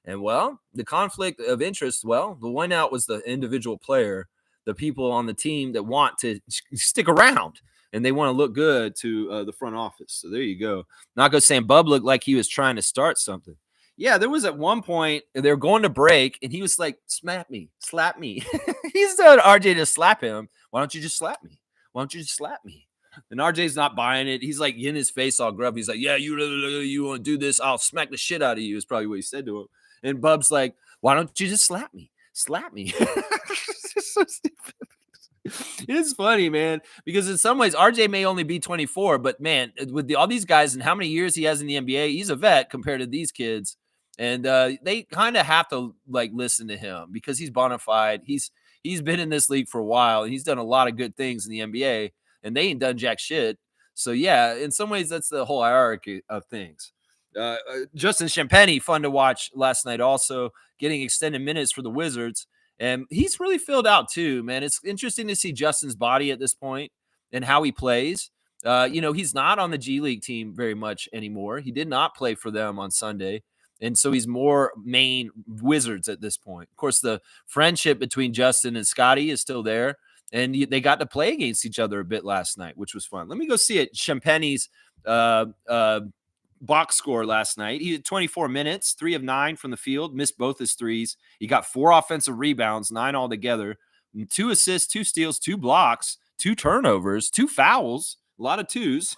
And well, the conflict of interest, the one out was the individual player, the people on the team that want to stick around and they want to look good to the front office. So there you go. Nako saying Bub looked like he was trying to start something. Yeah, there was at one point they were going to break and he was like, slap me. He's telling RJ to slap him. Why don't you just slap me? And RJ's not buying it. He's like in his face all grub. He's like, yeah, you want to do this? I'll smack the shit out of you is probably what he said to him. And Bub's like, why don't you just slap me? It's just so stupid. It's funny, man, because in some ways RJ may only be 24, but man, with all these guys and how many years he has in the NBA, he's a vet compared to these kids. And they kind of have to listen to him because he's bona fide. He's been in this league for a while and he's done a lot of good things in the NBA, and they ain't done jack shit. So yeah, in some ways that's the whole hierarchy of things. Justin Champagny, fun to watch last night, also getting extended minutes for the Wizards. And he's really filled out too, man. It's interesting to see Justin's body at this point and how he plays. He's not on the G League team very much anymore. He did not play for them on Sunday. And so he's more main Wizards at this point. Of course, the friendship between Justin and Scotty is still there. And they got to play against each other a bit last night, which was fun. Let me go see it. Champagny's box score last night. He had 24 minutes, 3 of 9 from the field, missed both his threes. He got 4 offensive rebounds, 9 altogether, 2 assists, 2 steals, 2 blocks, 2 turnovers, 2 fouls, a lot of twos.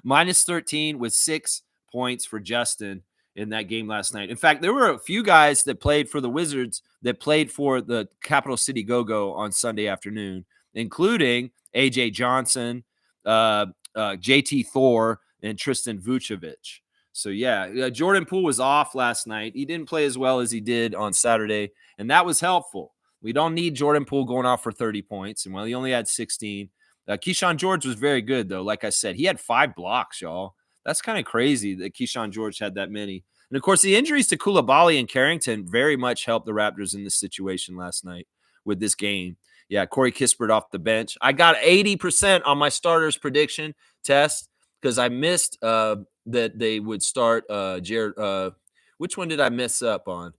Minus 13 with 6 points for Justin in that game last night. In fact, there were a few guys that played for the Wizards that played for the Capital City Go-Go on Sunday afternoon, including AJ Johnson, JT Thor, and Tristan Vucevic. So, yeah, Jordan Poole was off last night. He didn't play as well as he did on Saturday, and that was helpful. We don't need Jordan Poole going off for 30 points, and he only had 16. Keyshawn George was very good, though. Like I said, he had 5 blocks, y'all. That's kind of crazy that Keyshawn George had that many. And, of course, the injuries to Coulibaly and Carrington very much helped the Raptors in this situation last night with this game. Yeah, Corey Kispert off the bench. I got 80% on my starters prediction test because I missed that they would start Jared. Which one did I mess up on?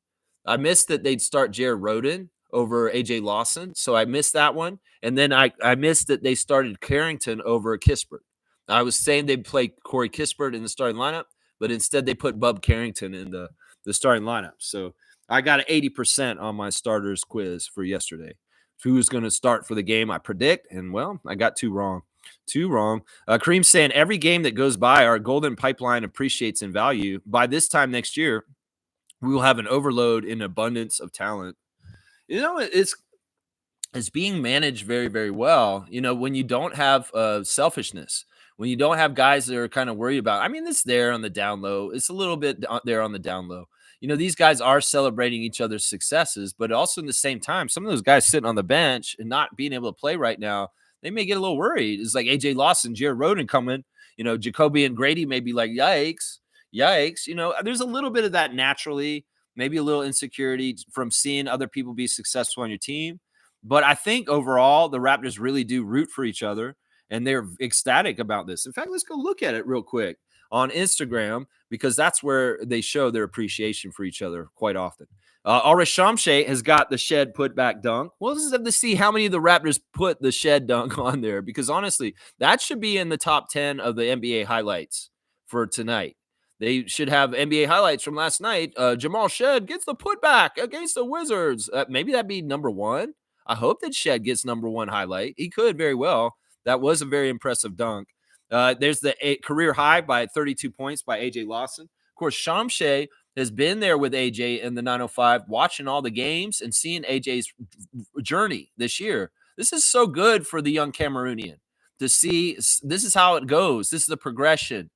I missed that they'd start Jared Rhoden over AJ Lawson. So I missed that one. And then I missed that they started Carrington over Kispert. I was saying they'd play Corey Kispert in the starting lineup, but instead they put Bub Carrington in the starting lineup. So I got 80% on my starters quiz for yesterday. Who's going to start for the game, I predict. And, I got 2 wrong. 2 wrong. Kareem's saying every game that goes by, our golden pipeline appreciates in value. By this time next year, we will have an overload in abundance of talent. It's being managed very, very well. When you don't have selfishness, when you don't have guys that are kind of worried about, it's there on the down low. It's a little bit there on the down low. These guys are celebrating each other's successes, but also in the same time, some of those guys sitting on the bench and not being able to play right now, they may get a little worried. It's like AJ Lawson, Jared Rhoden coming, Jacoby and Grady may be like, yikes. There's a little bit of that naturally, maybe a little insecurity from seeing other people be successful on your team. But I think overall, the Raptors really do root for each other, and they're ecstatic about this. In fact, let's go look at it real quick on Instagram, because that's where they show their appreciation for each other quite often. Arish Shamshay has got the Shed put back dunk. We'll just have to see how many of the Raptors put the Shed dunk on there, because honestly, that should be in the top 10 of the NBA highlights for tonight. They should have NBA highlights from last night. Jamal Shed gets the putback against the Wizards. Maybe that'd be number 1. I hope that Shed gets number 1 highlight. He could very well. That was a very impressive dunk. There's the career high by 32 points by AJ Lawson. Of course, Shamshay has been there with AJ in the 905, watching all the games and seeing AJ's journey this year. This is so good for the young Cameroonian to see. This is how it goes. This is the progression.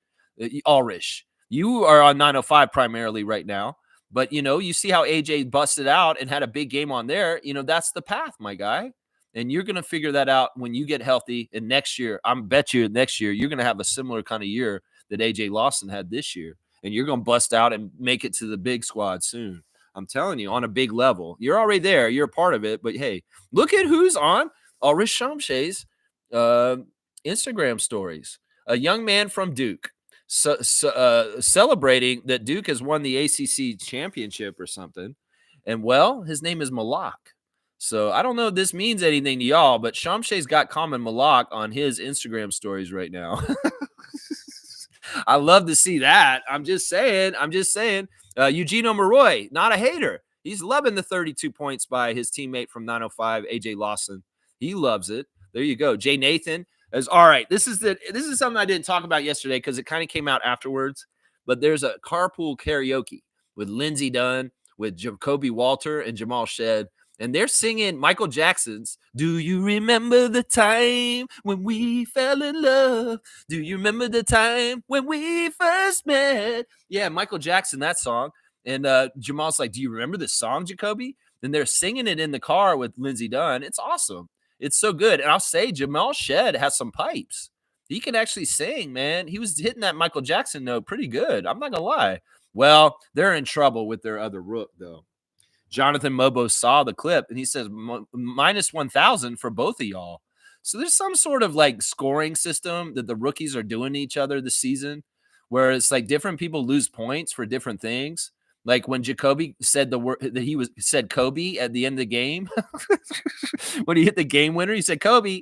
Ulrich, you are on 905 primarily right now, but you see how AJ busted out and had a big game on there. That's the path, my guy. And you're going to figure that out when you get healthy. And next year, I bet you next year, you're going to have a similar kind of year that AJ Lawson had this year. And you're going to bust out and make it to the big squad soon. I'm telling you, on a big level. You're already there. You're a part of it. But, hey, look at who's on Arish Shamshay's Instagram stories. A young man from Duke celebrating that Duke has won the ACC championship or something. And, his name is Malak. So I don't know if this means anything to y'all, but Shamshay's got Common Malak on his Instagram stories right now. I love to see that. I'm just saying. Eugenio Maroy, not a hater. He's loving the 32 points by his teammate from 905, AJ Lawson. He loves it. There you go. Jay Nathan is all right. This is something I didn't talk about yesterday because it kind of came out afterwards. But there's a carpool karaoke with Lindsey Dunn, with Jacoby Walter, and Jamal Shed. And they're singing Michael Jackson's "Do You Remember the Time When We Fell in Love? Do you remember the time when we first met?" Yeah, Michael Jackson, that song. And Jamal's like, "Do you remember this song, Jacoby?" And they're singing it in the car with Lindsey Dunn. It's awesome. It's so good. And I'll say Jamal Shed has some pipes. He can actually sing, man. He was hitting that Michael Jackson note pretty good. I'm not going to lie. Well, they're in trouble with their other rook, though. Jonathan Mobo saw the clip and he says minus 1,000 for both of y'all. So there's some sort of like scoring system that the rookies are doing to each other this season where it's like different people lose points for different things. Like when Jacoby said the word that he said Kobe at the end of the game. When he hit the game winner, he said Kobe.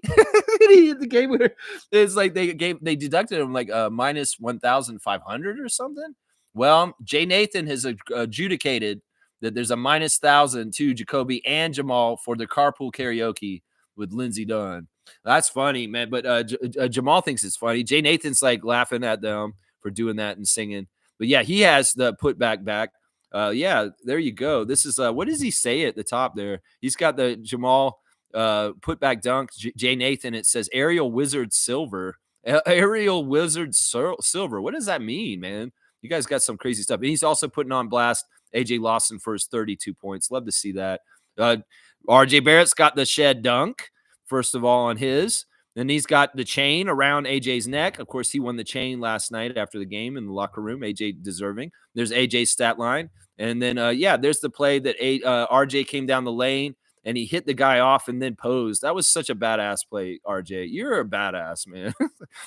He hit the game winner. It's like they deducted him like minus 1,500 or something. Well, Jay Nathan has adjudicated that there's a minus 1,000 to Jacoby and Jamal for the carpool karaoke with Lindsey Dunn. That's funny, man. But Jamal thinks it's funny. Jay Nathan's like laughing at them for doing that and singing. But yeah, he has the putback back. Yeah, there you go. This is what does he say at the top there? He's got the Jamal putback dunk. Jay Nathan. It says Aerial Wizard Silver. Aerial Wizard Silver. What does that mean, man? You guys got some crazy stuff. And he's also putting on blast AJ Lawson for his 32 points. Love to see that. RJ Barrett's got the shed dunk, first of all, on his. Then he's got the chain around AJ's neck. Of course, he won the chain last night after the game in the locker room. AJ deserving. There's AJ's stat line. And then, there's the play that RJ came down the lane and he hit the guy off and then posed. That was such a badass play, RJ. You're a badass, man.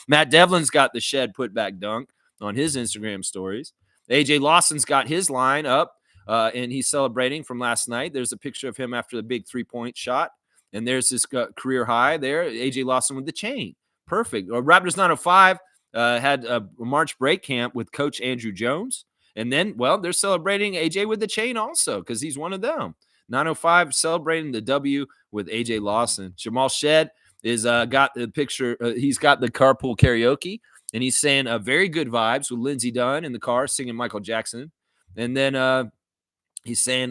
Matt Devlin's got the shed putback dunk on his Instagram stories. AJ Lawson's got his line up, and he's celebrating from last night. There's a picture of him after the big three-point shot. And there's his career high there. AJ Lawson with the chain. Perfect. Raptors 905 had a March break camp with Coach Andrew Jones. And then, well, they're celebrating AJ with the chain also because he's one of them. 905 celebrating the W with AJ Lawson. Jamal Shed is got the picture. He's got the carpool karaoke. And he's saying very good vibes with Lindsey Dunn in the car singing Michael Jackson. And then he's saying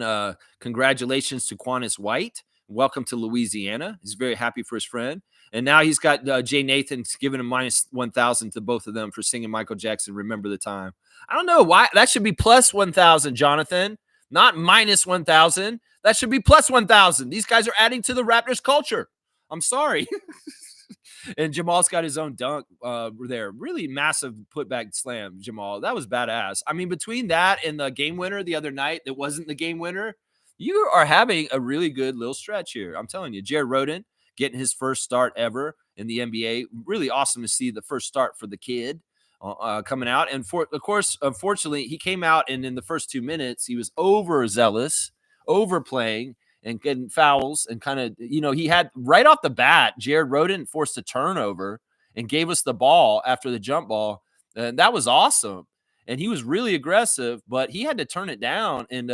congratulations to Quantis White. Welcome to Louisiana. He's very happy for his friend. And now he's got Jay Nathan giving him minus 1,000 to both of them for singing Michael Jackson, Remember the Time. I don't know why. That should be plus 1,000, Jonathan, not minus 1,000. That should be plus 1,000. These guys are adding to the Raptors culture. I'm sorry. And Jamal's got his own dunk there. Really massive putback slam, Jamal. That was badass. I mean, between that and the game winner the other night that wasn't the game winner, you are having a really good little stretch here. I'm telling you, Jared Rhoden getting his first start ever in the NBA. Really awesome to see the first start for the kid coming out. And of course, unfortunately, he came out and in the first 2 minutes, he was overzealous, overplaying and getting fouls and kind of, he had right off the bat, Jared Rhoden forced a turnover and gave us the ball after the jump ball. And that was awesome. And he was really aggressive, but he had to turn it down. And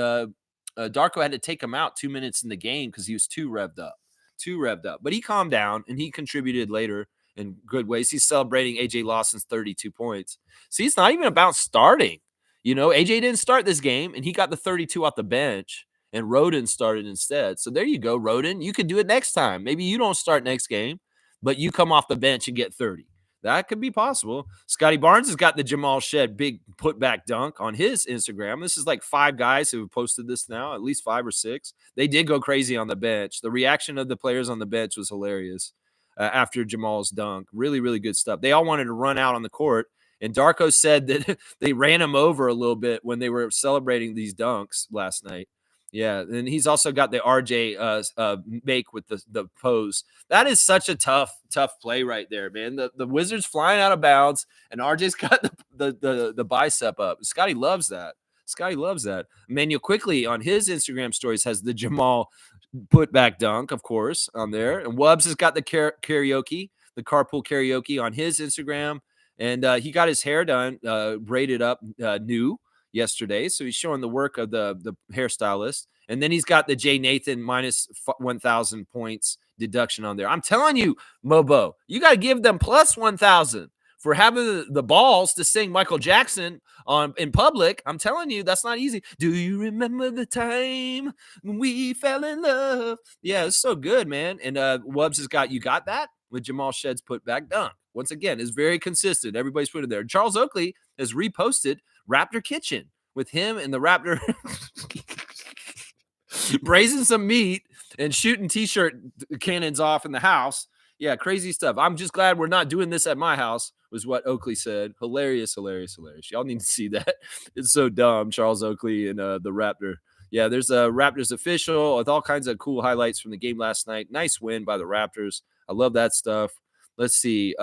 Darko had to take him out 2 minutes in the game because he was too revved up. But he calmed down and he contributed later in good ways. He's celebrating AJ Lawson's 32 points. See, it's not even about starting. AJ didn't start this game and he got the 32 off the bench and Rhoden started instead. So there you go, Rhoden. You could do it next time. Maybe you don't start next game, but you come off the bench and get 30. That could be possible. Scotty Barnes has got the Jamal Shed big putback dunk on his Instagram. This is like 5 guys who have posted this now, at least 5 or 6. They did go crazy on the bench. The reaction of the players on the bench was hilarious after Jamal's dunk. Really, really good stuff. They all wanted to run out on the court. And Darko said that they ran him over a little bit when they were celebrating these dunks last night. Yeah, and he's also got the RJ make with the pose. That is such a tough play right there, man. The Wizards flying out of bounds, and RJ's got the bicep up. Scotty loves that. Emmanuel Quickly on his Instagram stories has the Jamal putback dunk, of course, on there. And Wubbs has got the karaoke, the carpool karaoke on his Instagram. And he got his hair done, braided up new yesterday. So he's showing the work of the hairstylist. And then he's got the Jay Nathan minus 1,000 points deduction on there. I'm telling you, Mobo, you got to give them plus 1,000 for having the balls to sing Michael Jackson in public. I'm telling you, that's not easy. Do you remember the time when we fell in love? Yeah, it's so good, man. And Wubbs has got, you got that with Jamal Shed's putback dunk. Once again, is very consistent. Everybody's put it there. Charles Oakley has reposted Raptor Kitchen with him and the Raptor braising some meat and shooting t-shirt cannons off in the house. Yeah, crazy stuff. I'm just glad we're not doing this at my house, was what Oakley said. Hilarious. Y'all need to see that. It's so dumb, Charles Oakley and the Raptor. Yeah, there's a Raptors official with all kinds of cool highlights from the game last night. Nice win by the Raptors. I love that stuff. Let's see.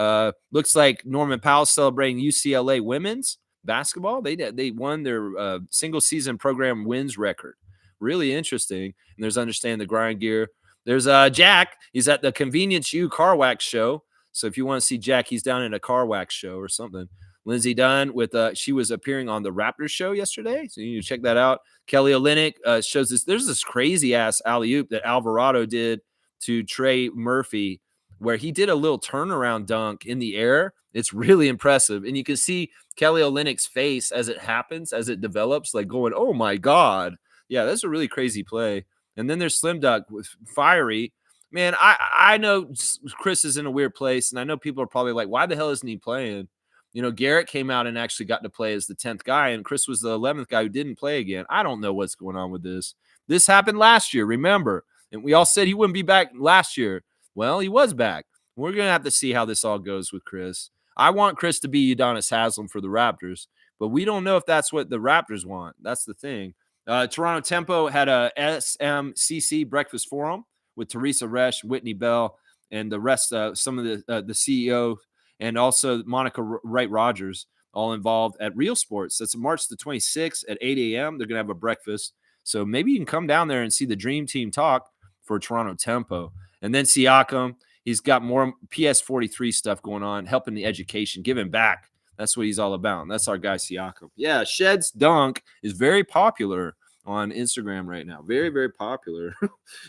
Looks like Norman Powell celebrating UCLA women's. basketball. They won their single season program wins record. Really interesting. And there's Understand the Grind Gear. There's Jack. He's at the Convenience U Car Wax Show. So if you want to see Jack, he's down in a car wax show or something. Lindsey Dunn with she was appearing on the Raptors show yesterday, so you need to check that out. Kelly Olynyk shows this. There's this crazy ass alley oop that Alvarado did to Trey Murphy, where he did a little turnaround dunk in the air. It's really impressive, and you can see Kelly Olynyk's face as it happens, as it develops, like going, "Oh my god, yeah, that's a really crazy play." And then there's Slim Duck with Fiery. Man, I know Chris is in a weird place, and I know people are probably like, "Why the hell isn't he playing?" You know, Garrett came out and actually got to play as the 10th guy, and Chris was the 11th guy who didn't play again. I don't know what's going on with this. This happened last year, remember? And we all said he wouldn't be back last year. Well, he was back. We're going to have to see how this all goes with Chris. I want Chris to be Udonis Haslam for the Raptors, but we don't know if that's what the Raptors want. That's the thing. Toronto Tempo had a SMCC breakfast forum with Teresa Resch, Whitney Bell, and the rest, some of the CEO, and also Monica Wright Rogers, all involved at Real Sports. That's March the 26th at 8 a.m. They're going to have a breakfast. So maybe you can come down there and see the Dream Team talk for Toronto Tempo. And then Siakam, he's got more PS43 stuff going on, helping the education, giving back. That's what he's all about. And that's our guy, Siakam. Yeah, Shed's Dunk is very popular on Instagram right now. Very, very popular.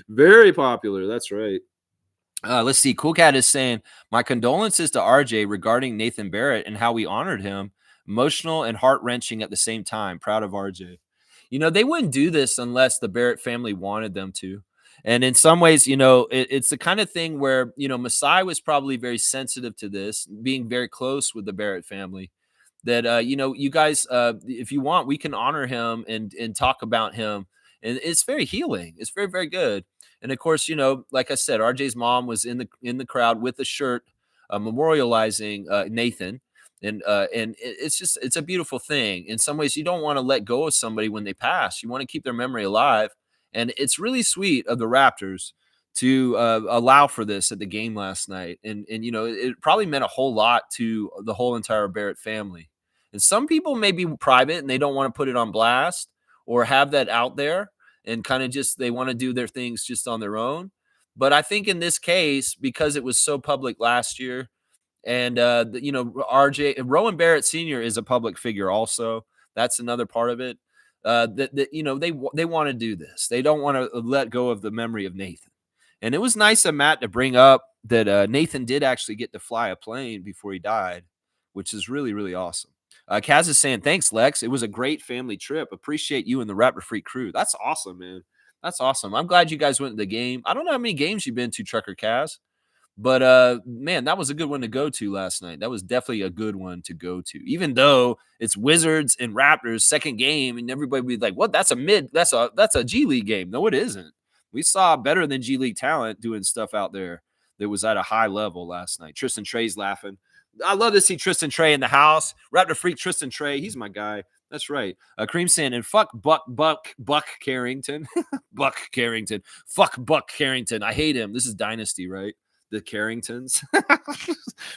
Very popular. That's right. Let's see. Cool Cat is saying, my condolences to RJ regarding Nathan Barrett and how we honored him. Emotional and heart wrenching at the same time. Proud of RJ. You know, they wouldn't do this unless the Barrett family wanted them to. And in some ways, you know, it's the kind of thing where, you know, Masai was probably very sensitive to this, being very close with the Barrett family. That, you know, you guys, if you want, we can honor him and talk about him. And it's very healing. It's very, very good. And of course, you know, like I said, RJ's mom was in the crowd with a shirt memorializing Nathan, and it's just it's a beautiful thing. In some ways, you don't want to let go of somebody when they pass. You want to keep their memory alive, and it's really sweet of the Raptors to allow for this at the game last night. And you know, it probably meant a whole lot to the whole entire Barrett family. And some people may be private and they don't want to put it on blast or have that out there and kind of just they want to do their things just on their own. But I think in this case, because it was so public last year, and you know, RJ Rowan Barrett Sr. is a public figure also. That's another part of it. That you know they want to do this. They don't want to let go of the memory of Nathan. And it was nice of Matt to bring up that Nathan did actually get to fly a plane before he died, which is really, really awesome. Kaz is saying, thanks, Lex. It was a great family trip. Appreciate you and the Rapper Freak crew. That's awesome, man. That's awesome. I'm glad you guys went to the game. I don't know how many games you've been to, Trucker Kaz, but man, that was a good one to go to last night. That was definitely a good one to go to, even though it's Wizards and Raptors second game, and everybody would be like, "What? That's a G League game." No, it isn't. We saw better than G League talent doing stuff out there that was at a high level last night. Tristan Trey's laughing. I love to see Tristan Trey in the house. Raptor Freak Tristan Trey. He's my guy. That's right. Cream Sand and fuck Buck Carrington. Buck Carrington. Fuck Buck Carrington. I hate him. This is Dynasty, right? The Carringtons.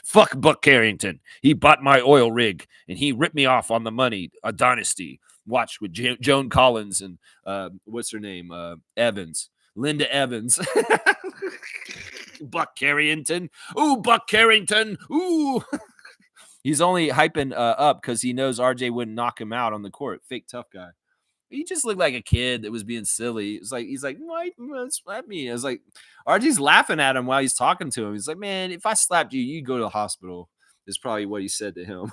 Fuck Buck Carrington. He bought my oil rig and he ripped me off on the money. A Dynasty. Watch with Joan Collins and what's her name? Evans. Linda Evans. Buck Carrington. Ooh, Buck Carrington. Ooh. He's only hyping up because he knows RJ wouldn't knock him out on the court. Fake tough guy. He just looked like a kid that was being silly. It's like he's like, why slap me? I was like, RJ's laughing at him while he's talking to him. He's like, man, if I slapped you, you go to the hospital. Is probably what he said to him.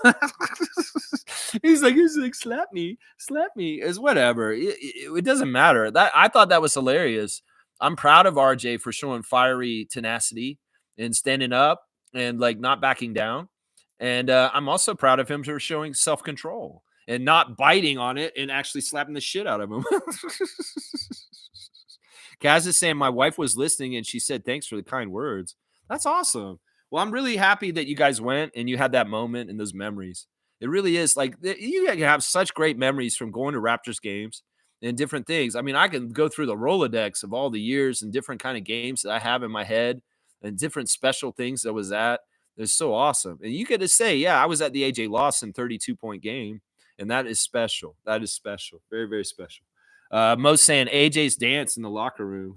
he's like, slap me. It's whatever. It doesn't matter. That I thought that was hilarious. I'm proud of RJ for showing fiery tenacity and standing up and like not backing down. And I'm also proud of him for showing self-control and not biting on it and actually slapping the shit out of him. Kaz is saying my wife was listening and she said, thanks for the kind words. That's awesome. Well, I'm really happy that you guys went and you had that moment and those memories. It really is like you have such great memories from going to Raptors games and different things. I mean, I can go through the Rolodex of all the years and different kind of games that I have in my head and different special things that was at. It's so awesome. And you get to say, yeah, I was at the AJ Lawson 32-point game. and that is special. That is special. Very, very special. Most saying AJ's dance in the locker room.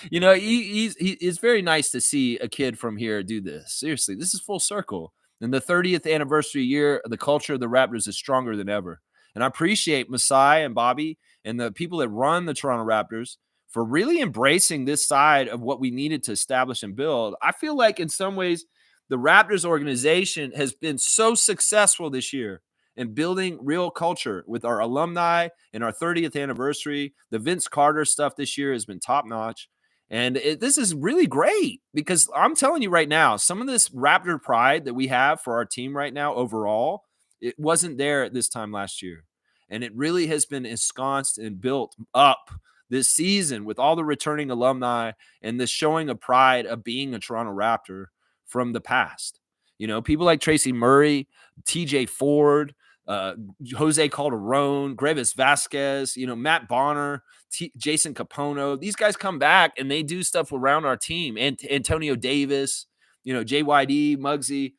It's very nice to see a kid from here do this. Seriously, this is full circle. In the 30th anniversary year, the culture of the Raptors is stronger than ever. And I appreciate Masai and Bobby and the people that run the Toronto Raptors for really embracing this side of what we needed to establish and build. I feel like in some ways, the Raptors organization has been so successful this year in building real culture with our alumni and our 30th anniversary. The Vince Carter stuff this year has been top notch. And this is really great because I'm telling you right now, some of this Raptor pride that we have for our team right now overall, it wasn't there at this time last year. And it really has been ensconced and built up this season with all the returning alumni and the showing of pride of being a Toronto Raptor from the past. People like Tracy Murray, TJ Ford, Jose Calderon, Grevis Vasquez, Matt Bonner, Jason Capono. These guys come back and they do stuff around our team. And Antonio Davis, JYD, Muggsy,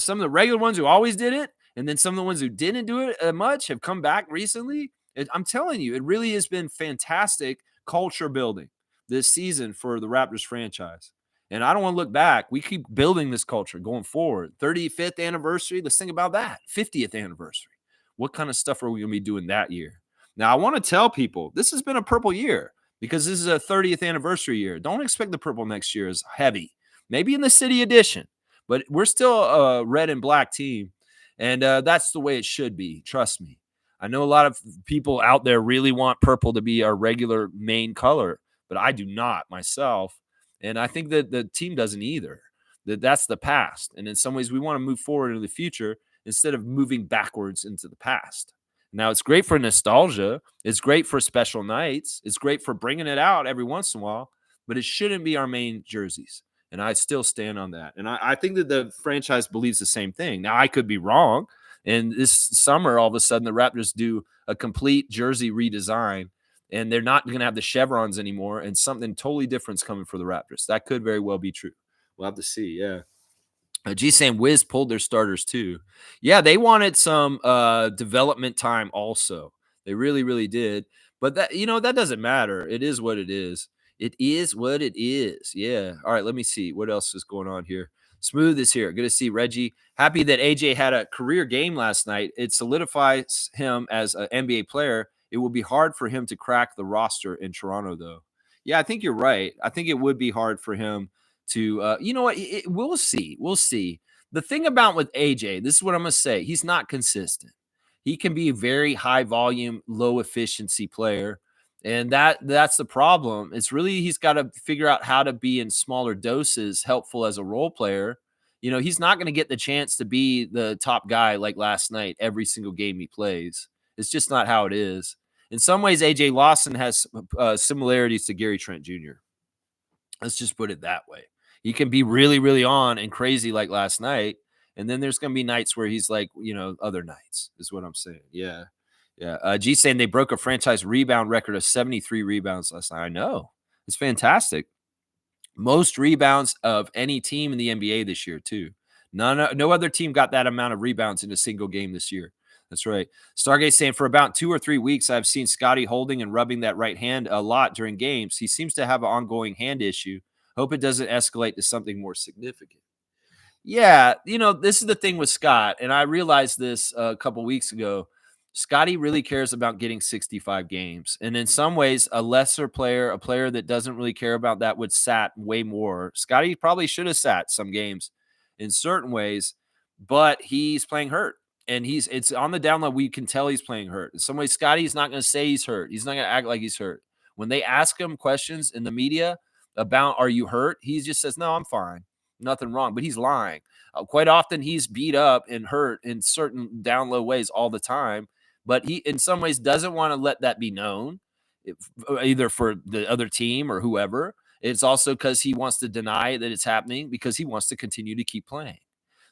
some of the regular ones who always did it. And then some of the ones who didn't do it much have come back recently. I'm telling you, it really has been fantastic culture building this season for the Raptors franchise. And I don't want to look back. We keep building this culture going forward. 35th anniversary. Let's think about that. 50th anniversary. What kind of stuff are we going to be doing that year? Now, I want to tell people this has been a purple year because this is a 30th anniversary year. Don't expect the purple next year is heavy. Maybe in the city edition, but we're still a red and black team. And that's the way it should be. Trust me. I know a lot of people out there really want purple to be our regular main color, but I do not myself. And I think that the team doesn't either. That's the past. And in some ways, we want to move forward into the future instead of moving backwards into the past. Now, it's great for nostalgia. It's great for special nights. It's great for bringing it out every once in a while, but it shouldn't be our main jerseys. And I still stand on that. And I think that the franchise believes the same thing. Now, I could be wrong. And this summer, all of a sudden, the Raptors do a complete jersey redesign and they're not going to have the chevrons anymore, and something totally different is coming for the Raptors. That could very well be true. We'll have to see, yeah. Saying Wiz pulled their starters too. Yeah, they wanted some development time also. They really, really did. But that doesn't matter. It is what it is. It is what it is. Yeah. All right, let me see. What else is going on here? Smooth is here. Good to see Reggie. Happy that AJ had a career game last night. It solidifies him as an NBA player. It will be hard for him to crack the roster in Toronto, though. Yeah, I think you're right. I think it would be hard for him to, we'll see. We'll see. The thing about with AJ, this is what I'm going to say. He's not consistent. He can be a very high volume, low efficiency player. And that's the problem. It's really, he's got to figure out how to be in smaller doses, helpful as a role player. He's not going to get the chance to be the top guy like last night, every single game he plays. It's just not how it is. In some ways, AJ Lawson has similarities to Gary Trent Jr. Let's just put it that way. He can be really, really on and crazy like last night. And then there's going to be nights where he's like, other nights is what I'm saying. Yeah. Yeah. G saying they broke a franchise rebound record of 73 rebounds last night. I know. It's fantastic. Most rebounds of any team in the NBA this year, too. No other team got that amount of rebounds in a single game this year. That's right. Stargate saying for about 2 or 3 weeks, I've seen Scotty holding and rubbing that right hand a lot during games. He seems to have an ongoing hand issue. Hope it doesn't escalate to something more significant. Yeah, this is the thing with Scott, and I realized this a couple weeks ago. Scotty really cares about getting 65 games. And in some ways, a lesser player, a player that doesn't really care about that would sat way more. Scotty probably should have sat some games in certain ways, but he's playing hurt. And it's on the down low. We can tell he's playing hurt. In some ways, Scotty's not going to say he's hurt. He's not going to act like he's hurt. When they ask him questions in the media about, are you hurt? He just says, no, I'm fine. Nothing wrong. But he's lying. Quite often, he's beat up and hurt in certain down low ways all the time. But he, in some ways, doesn't want to let that be known, either for the other team or whoever. It's also because he wants to deny that it's happening because he wants to continue to keep playing.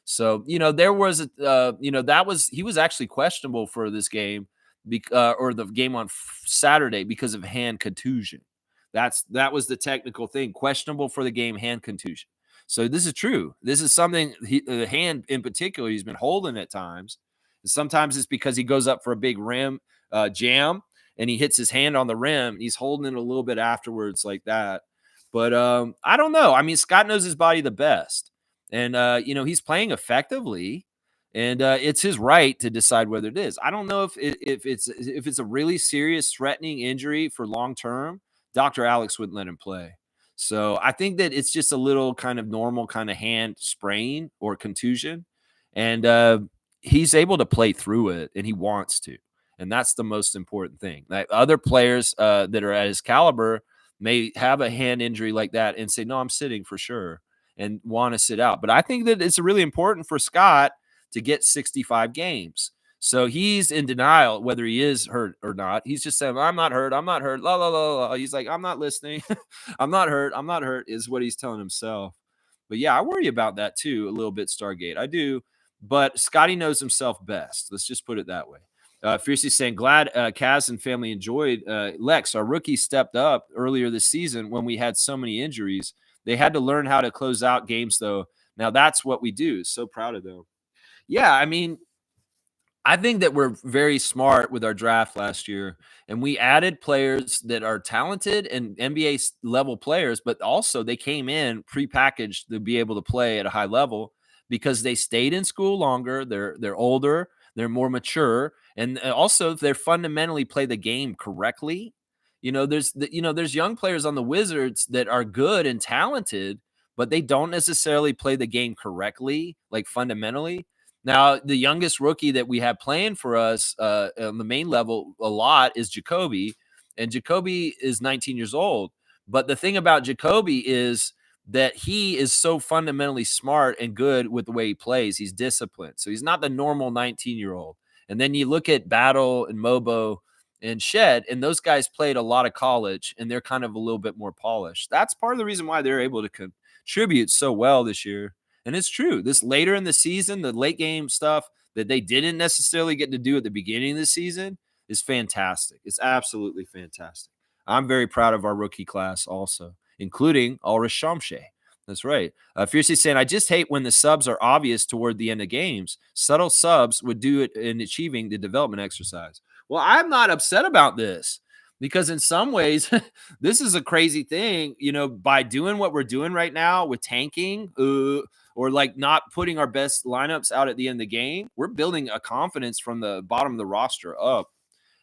So, there was, he was actually questionable for this game or the game on Saturday because of hand contusion. That was the technical thing. Questionable for the game, hand contusion. So this is true. This is something the hand in particular he's been holding at times. Sometimes it's because he goes up for a big rim jam and he hits his hand on the rim. He's holding it a little bit afterwards like that. But I don't know. I mean, Scott knows his body the best, and he's playing effectively, and it's his right to decide whether it is. I don't know if it's a really serious, threatening injury for long term. Dr. Alex wouldn't let him play. So I think that it's just a little kind of normal kind of hand sprain or contusion, and he's able to play through it, and he wants to, and that's the most important thing. Like other players that are at his caliber may have a hand injury like that and say, "No, I'm sitting for sure," and want to sit out. But I think that it's really important for Scott to get 65 games. So he's in denial whether he is hurt or not. He's just saying, "I'm not hurt. I'm not hurt." La la la la. He's like, "I'm not listening. I'm not hurt. I'm not hurt," is what he's telling himself. But yeah, I worry about that too a little bit, Stargate. I do. But Scotty knows himself best. Let's just put it that way. Fiercely saying, glad Kaz and family enjoyed. Lex, our rookie, stepped up earlier this season when we had so many injuries. They had to learn how to close out games, though. Now that's what we do. So proud of them. Yeah, I mean, I think that we're very smart with our draft last year, and we added players that are talented and NBA level players, but also they came in prepackaged to be able to play at a high level because they stayed in school longer. They're older, they're more mature, and also they're fundamentally play the game correctly. There's young players on the Wizards that are good and talented, but they don't necessarily play the game correctly, like fundamentally. Now, the youngest rookie that we have playing for us on the main level a lot is Jacoby, and Jacoby is 19 years old. But the thing about Jacoby is that he is so fundamentally smart and good with the way he plays. He's disciplined. So he's not the normal 19-year-old. And then you look at Battle and Mobo and Shed, and those guys played a lot of college, and they're kind of a little bit more polished. That's part of the reason why they're able to contribute so well this year. And it's true. This later in the season, the late game stuff that they didn't necessarily get to do at the beginning of the season is fantastic. It's absolutely fantastic. I'm very proud of our rookie class also, including Ulrich Shamshe. That's right. Fiercely saying, I just hate when the subs are obvious toward the end of games. Subtle subs would do it in achieving the development exercise. Well, I'm not upset about this because in some ways, this is a crazy thing. By doing what we're doing right now with tanking, or like not putting our best lineups out at the end of the game, we're building a confidence from the bottom of the roster up.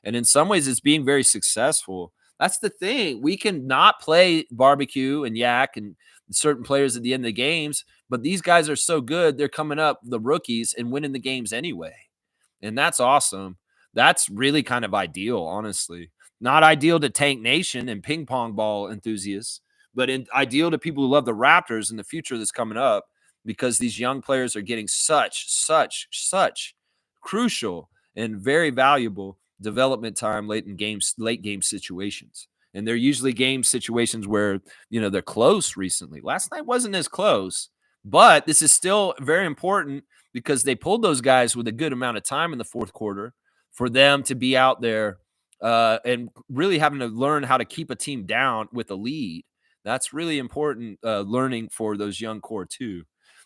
And in some ways, it's being very successful. That's the thing. We can not play barbecue and yak and certain players at the end of the games, but these guys are so good. They're coming up, the rookies, and winning the games anyway. And that's awesome. That's really kind of ideal, honestly. Not ideal to Tank Nation and ping pong ball enthusiasts, but ideal to people who love the Raptors and the future that's coming up, because these young players are getting such crucial and very valuable development time late game situations. And they're usually game situations where, they're close recently. Last night wasn't as close, but this is still very important because they pulled those guys with a good amount of time in the fourth quarter for them to be out there and really having to learn how to keep a team down with a lead. That's really important learning for those young core too.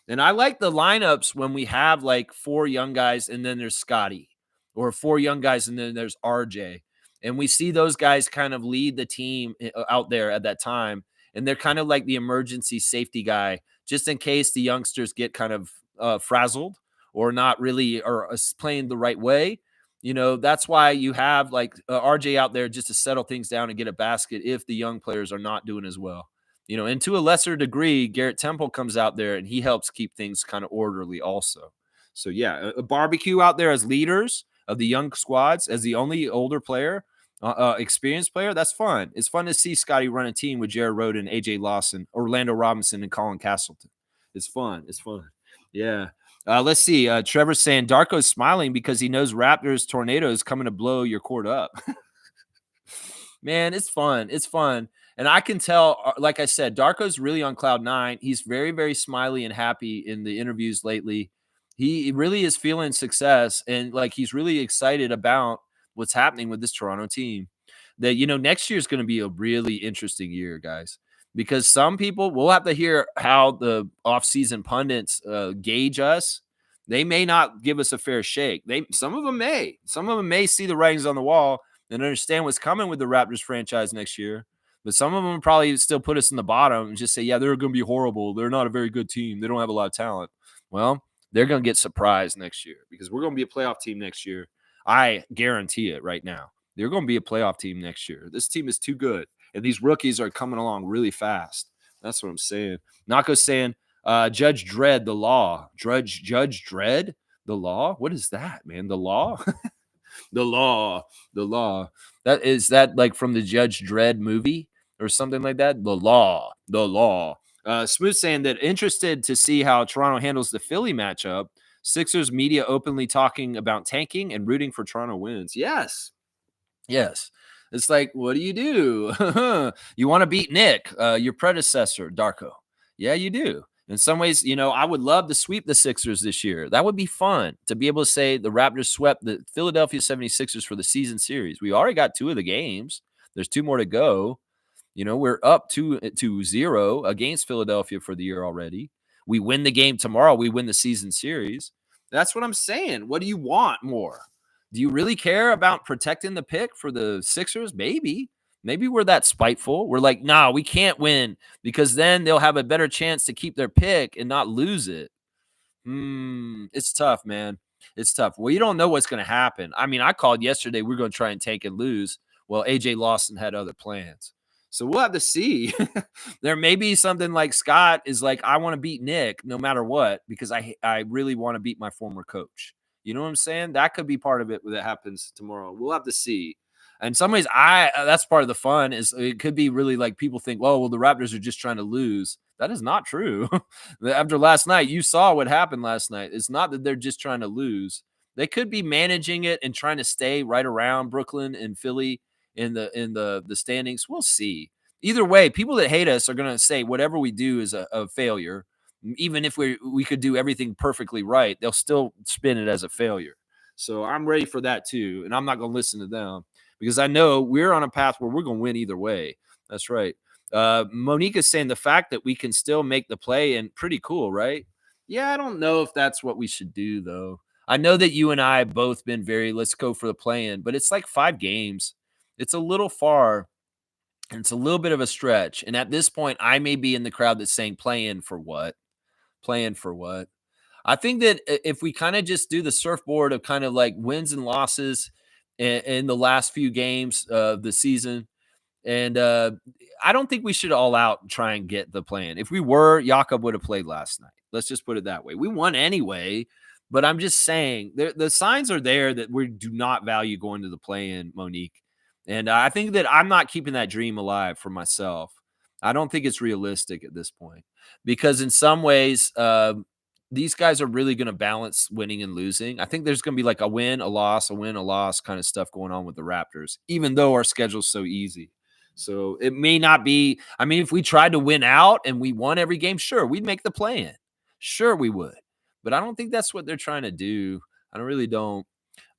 And I like the lineups when we have like four young guys and then there's Scotty, or four young guys and then there's RJ. And we see those guys kind of lead the team out there at that time. And they're kind of like the emergency safety guy, just in case the youngsters get kind of frazzled or not really or playing the right way. That's why you have like RJ out there just to settle things down and get a basket if the young players are not doing as well. And to a lesser degree, Garrett Temple comes out there and he helps keep things kind of orderly also. So yeah, a barbecue out there as leaders of the young squads, as the only older player, experienced player. That's fun. It's fun to see Scotty run a team with Jared Rhoden, AJ Lawson, Orlando Robinson, and Colin Castleton. It's fun. It's fun. Yeah. Let's see. Trevor's saying Darko's smiling because he knows Raptors tornado is coming to blow your court up. Man, it's fun. It's fun. And I can tell, like I said, Darko's really on cloud nine. He's very, very smiley and happy in the interviews lately. He really is feeling success, and like he's really excited about what's happening with this Toronto team. That next year is going to be a really interesting year, guys, because some people we'll have to hear how the offseason pundits gauge us. They may not give us a fair shake. Some of them may. Some of them may see the writings on the wall and understand what's coming with the Raptors franchise next year. But some of them probably still put us in the bottom and just say, yeah, they're going to be horrible. They're not a very good team. They don't have a lot of talent. Well, they're going to get surprised next year because we're going to be a playoff team next year. I guarantee it right now. They're going to be a playoff team next year. This team is too good. And these rookies are coming along really fast. That's what I'm saying. Nako's saying, Judge Dredd, the law. Judge Dredd, the law? What is that, man? The law? The law. That like from the Judge Dredd movie or something like that? The law. Smooth saying that interested to see how Toronto handles the Philly matchup. Sixers media openly talking about tanking and rooting for Toronto wins. Yes. It's like, what do? You want to beat Nick, your predecessor, Darko. Yeah, you do. In some ways, I would love to sweep the Sixers this year. That would be fun to be able to say the Raptors swept the Philadelphia 76ers for the season series. We already got 2 of the games. There's 2 more to go. We're up 2-0 against Philadelphia for the year already. We win the game tomorrow. We win the season series. That's what I'm saying. What do you want more? Do you really care about protecting the pick for the Sixers? Maybe we're that spiteful. We're like, nah, we can't win because then they'll have a better chance to keep their pick and not lose it. It's tough, man. It's tough. Well, you don't know what's going to happen. I mean, I called yesterday. We're going to try and tank and lose. Well, AJ Lawson had other plans. So we'll have to see. There may be something like Scott is like, I want to beat Nick no matter what because I really want to beat my former coach. You know what I'm saying? That could be part of it that happens tomorrow. We'll have to see. In some ways, that's part of the fun is it could be really like people think, well, the Raptors are just trying to lose. That is not true. After last night, you saw what happened last night. It's not that they're just trying to lose. They could be managing it and trying to stay right around Brooklyn and Philly in the standings. We'll see. Either way, people that hate us are going to say whatever we do is a failure. Even if we could do everything perfectly right, they'll still spin it as a failure. So I'm ready for that too. And I'm not going to listen to them because I know we're on a path where we're going to win either way. That's right. Monique is saying the fact that we can still make the play and pretty cool, right? Yeah, I don't know if that's what we should do though. I know that you and I have both been let's go for the play-in, but it's like 5 games. It's a little far. And it's a little bit of a stretch. And at this point, I may be in the crowd that's saying play-in for what? Playing for what? I think that if we kind of just do the surfboard of kind of like wins and losses in the last few games of the season, and I don't think we should all out try and get the plan. If we were, Jakob would have played last night. Let's just put it that way. We won anyway, but I'm just saying the signs are there that we do not value going to the play-in, Monique. And I think that I'm not keeping that dream alive for myself. I don't think it's realistic at this point because in some ways, these guys are really going to balance winning and losing. I think there's going to be like a win, a loss kind of stuff going on with the Raptors, even though our schedule's so easy. So it may not be. I mean, if we tried to win out and we won every game, sure, we'd make the play-in. Sure, we would. But I don't think that's what they're trying to do. I really don't.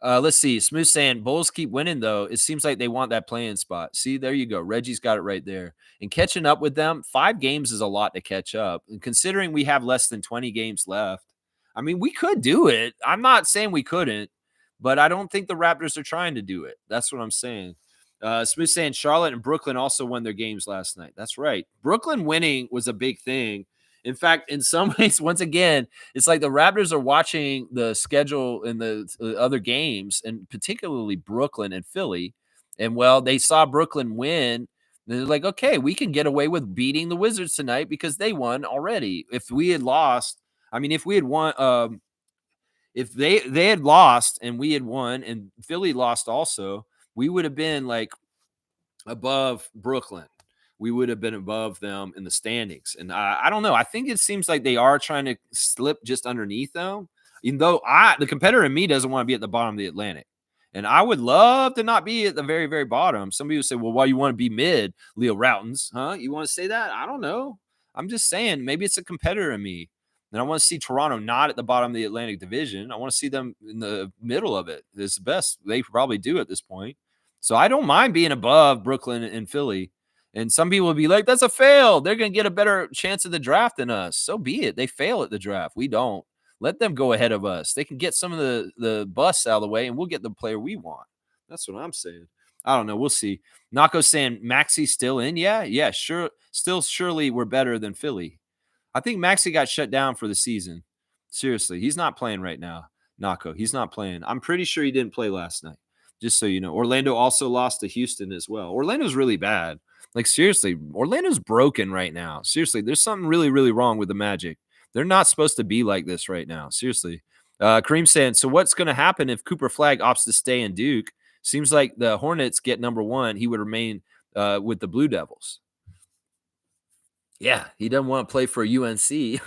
Let's see. Smooth saying Bulls keep winning, though. It seems like they want that playing spot. See, there you go. Reggie's got it right there. And catching up with them, 5 games is a lot to catch up. And considering we have less than 20 games left, I mean, we could do it. I'm not saying we couldn't, but I don't think the Raptors are trying to do it. That's what I'm saying. Smooth saying Charlotte and Brooklyn also won their games last night. That's right. Brooklyn winning was a big thing. In fact, in some ways, once again, it's like the Raptors are watching the schedule in the other games, and particularly Brooklyn and Philly. And, well, they saw Brooklyn win. And they're like, okay, we can get away with beating the Wizards tonight because they won already. If we had lost, I mean, if we had won, if they had lost and we had won and Philly lost also, we would have been like above Brooklyn. We would have been above them in the standings. And I don't know. I think it seems like they are trying to slip just underneath them, even though the competitor in me doesn't want to be at the bottom of the Atlantic. And I would love to not be at the very, very bottom. Somebody would say, well, why you want to be mid, Leo Routens? Huh? You want to say that? I don't know. I'm just saying maybe it's a competitor in me. And I want to see Toronto not at the bottom of the Atlantic Division. I want to see them in the middle of it. It's the best they probably do at this point. So I don't mind being above Brooklyn and Philly. And some people will be like, that's a fail. They're going to get a better chance of the draft than us. So be it. They fail at the draft. We don't. Let them go ahead of us. They can get some of the busts out of the way, and we'll get the player we want. That's what I'm saying. I don't know. We'll see. Nako saying Maxi still in. Yeah, yeah, sure. Still, surely we're better than Philly. I think Maxi got shut down for the season. Seriously, he's not playing right now. Nako, he's not playing. I'm pretty sure he didn't play last night. Just so you know, Orlando also lost to Houston as well. Orlando's really bad. Like seriously, Orlando's broken right now. Seriously, there's something really, really wrong with the Magic. They're not supposed to be like this right now. Seriously. Kareem saying, so what's going to happen if Cooper Flag opts to stay in Duke? Seems like the Hornets get number one. He would remain with the Blue Devils. Yeah, he doesn't want to play for UNC.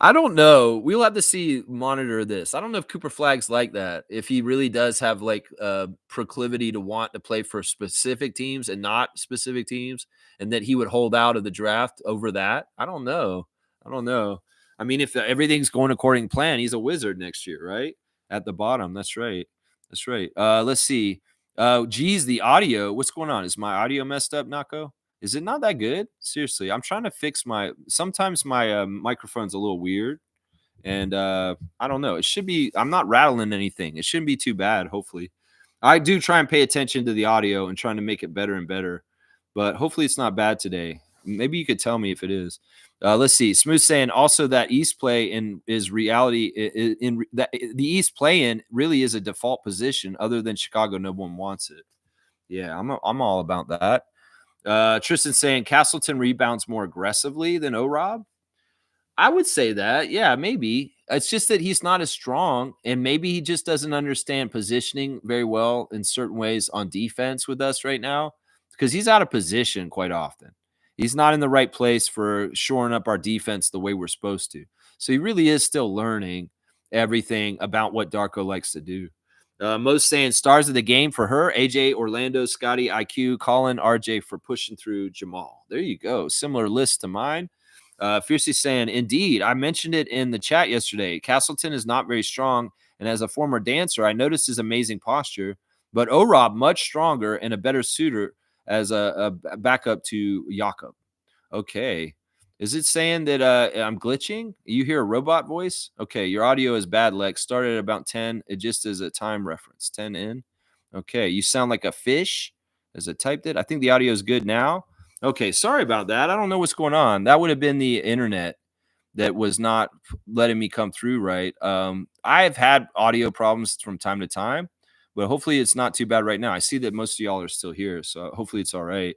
I don't know. We'll have to monitor this. I don't know if Cooper Flag's like that. If he really does have like a proclivity to want to play for specific teams and not specific teams, and that he would hold out of the draft over that. I don't know. I don't know. I mean, if everything's going according to plan, he's a Wizard next year, right? At the bottom. That's right. That's right. Let's see. Geez, the audio. What's going on? Is my audio messed up, Nako? Is it not that good? Seriously, I'm trying to fix sometimes my microphone's a little weird, and I don't know. It should be. I'm not rattling anything. It shouldn't be too bad. Hopefully, I do try and pay attention to the audio and trying to make it better and better. But hopefully, it's not bad today. Maybe you could tell me if it is. Let's see. Smooth saying also that East play in is reality in that the East play in really is a default position. Other than Chicago, no one wants it. Yeah, I'm all about that. Tristan saying Castleton rebounds more aggressively than O-Rob. I would say that. Yeah, maybe. It's just that he's not as strong, and maybe he just doesn't understand positioning very well in certain ways on defense with us right now because he's out of position quite often. He's not in the right place for shoring up our defense the way we're supposed to. So he really is still learning everything about what Darko likes to do. Most saying stars of the game for her, AJ, Orlando, Scotty, IQ, Colin, RJ for pushing through Jamal. There you go. Similar list to mine. Fiercely saying, indeed, I mentioned it in the chat yesterday. Castleton is not very strong. And as a former dancer, I noticed his amazing posture. But O-Rob, much stronger and a better suitor as a backup to Jakob. Okay. Is it saying that I'm glitching? You hear a robot voice? Okay, your audio is bad, Lex. Started at about 10. It just is a time reference. 10 in. Okay, you sound like a fish as I typed it. I think the audio is good now. Okay, sorry about that. I don't know what's going on. That would have been the internet that was not letting me come through right. I've had audio problems from time to time, but hopefully it's not too bad right now. I see that most of y'all are still here, so hopefully it's all right.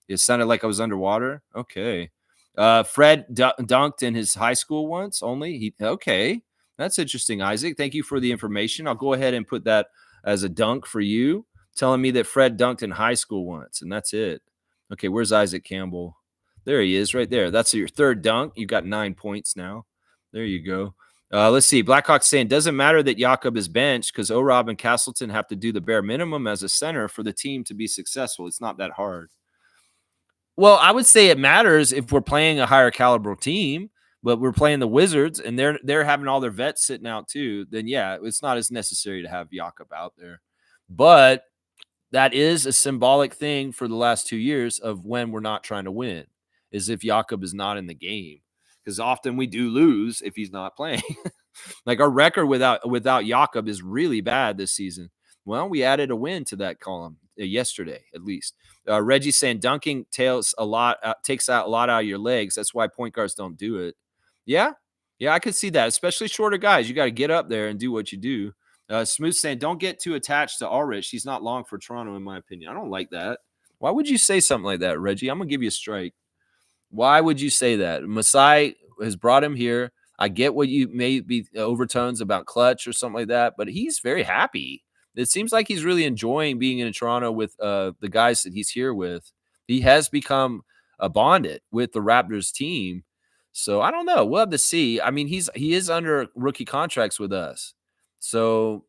It sounded like I was underwater. Okay. Fred dunked in his high school once only. Okay. That's interesting, Isaac. Thank you for the information. I'll go ahead and put that as a dunk for you, telling me that Fred dunked in high school once, and that's it. Okay, where's Isaac Campbell? There he is right there. That's your third dunk. You got 9 points now. There you go. Let's see. Blackhawk saying, doesn't matter that Jakob is benched because O-Rob and Castleton have to do the bare minimum as a center for the team to be successful. It's not that hard. Well, I would say it matters if we're playing a higher caliber team, but we're playing the Wizards and they're having all their vets sitting out too. Then yeah, it's not as necessary to have Jakob out there. But that is a symbolic thing for the last 2 years of when we're not trying to win, is if Jakob is not in the game. Because often we do lose if he's not playing. Like our record without Jakob is really bad this season. Well, we added a win to that column yesterday, at least. Reggie saying dunking takes out a lot out of your legs. That's why point guards don't do it. Yeah, I could see that, especially shorter guys. You got to get up there and do what you do. Smooth saying don't get too attached to Ulrich. He's not long for Toronto, in my opinion. I don't like that. Why would you say something like that, Reggie? I'm gonna give you a strike. Why would you say that? Masai has brought him here. I get what you may be overtones about clutch or something like that, but he's very happy. It seems like he's really enjoying being in Toronto with the guys that he's here with. He has become bonded with the Raptors team. So I don't know. We'll have to see. I mean, he is under rookie contracts with us. So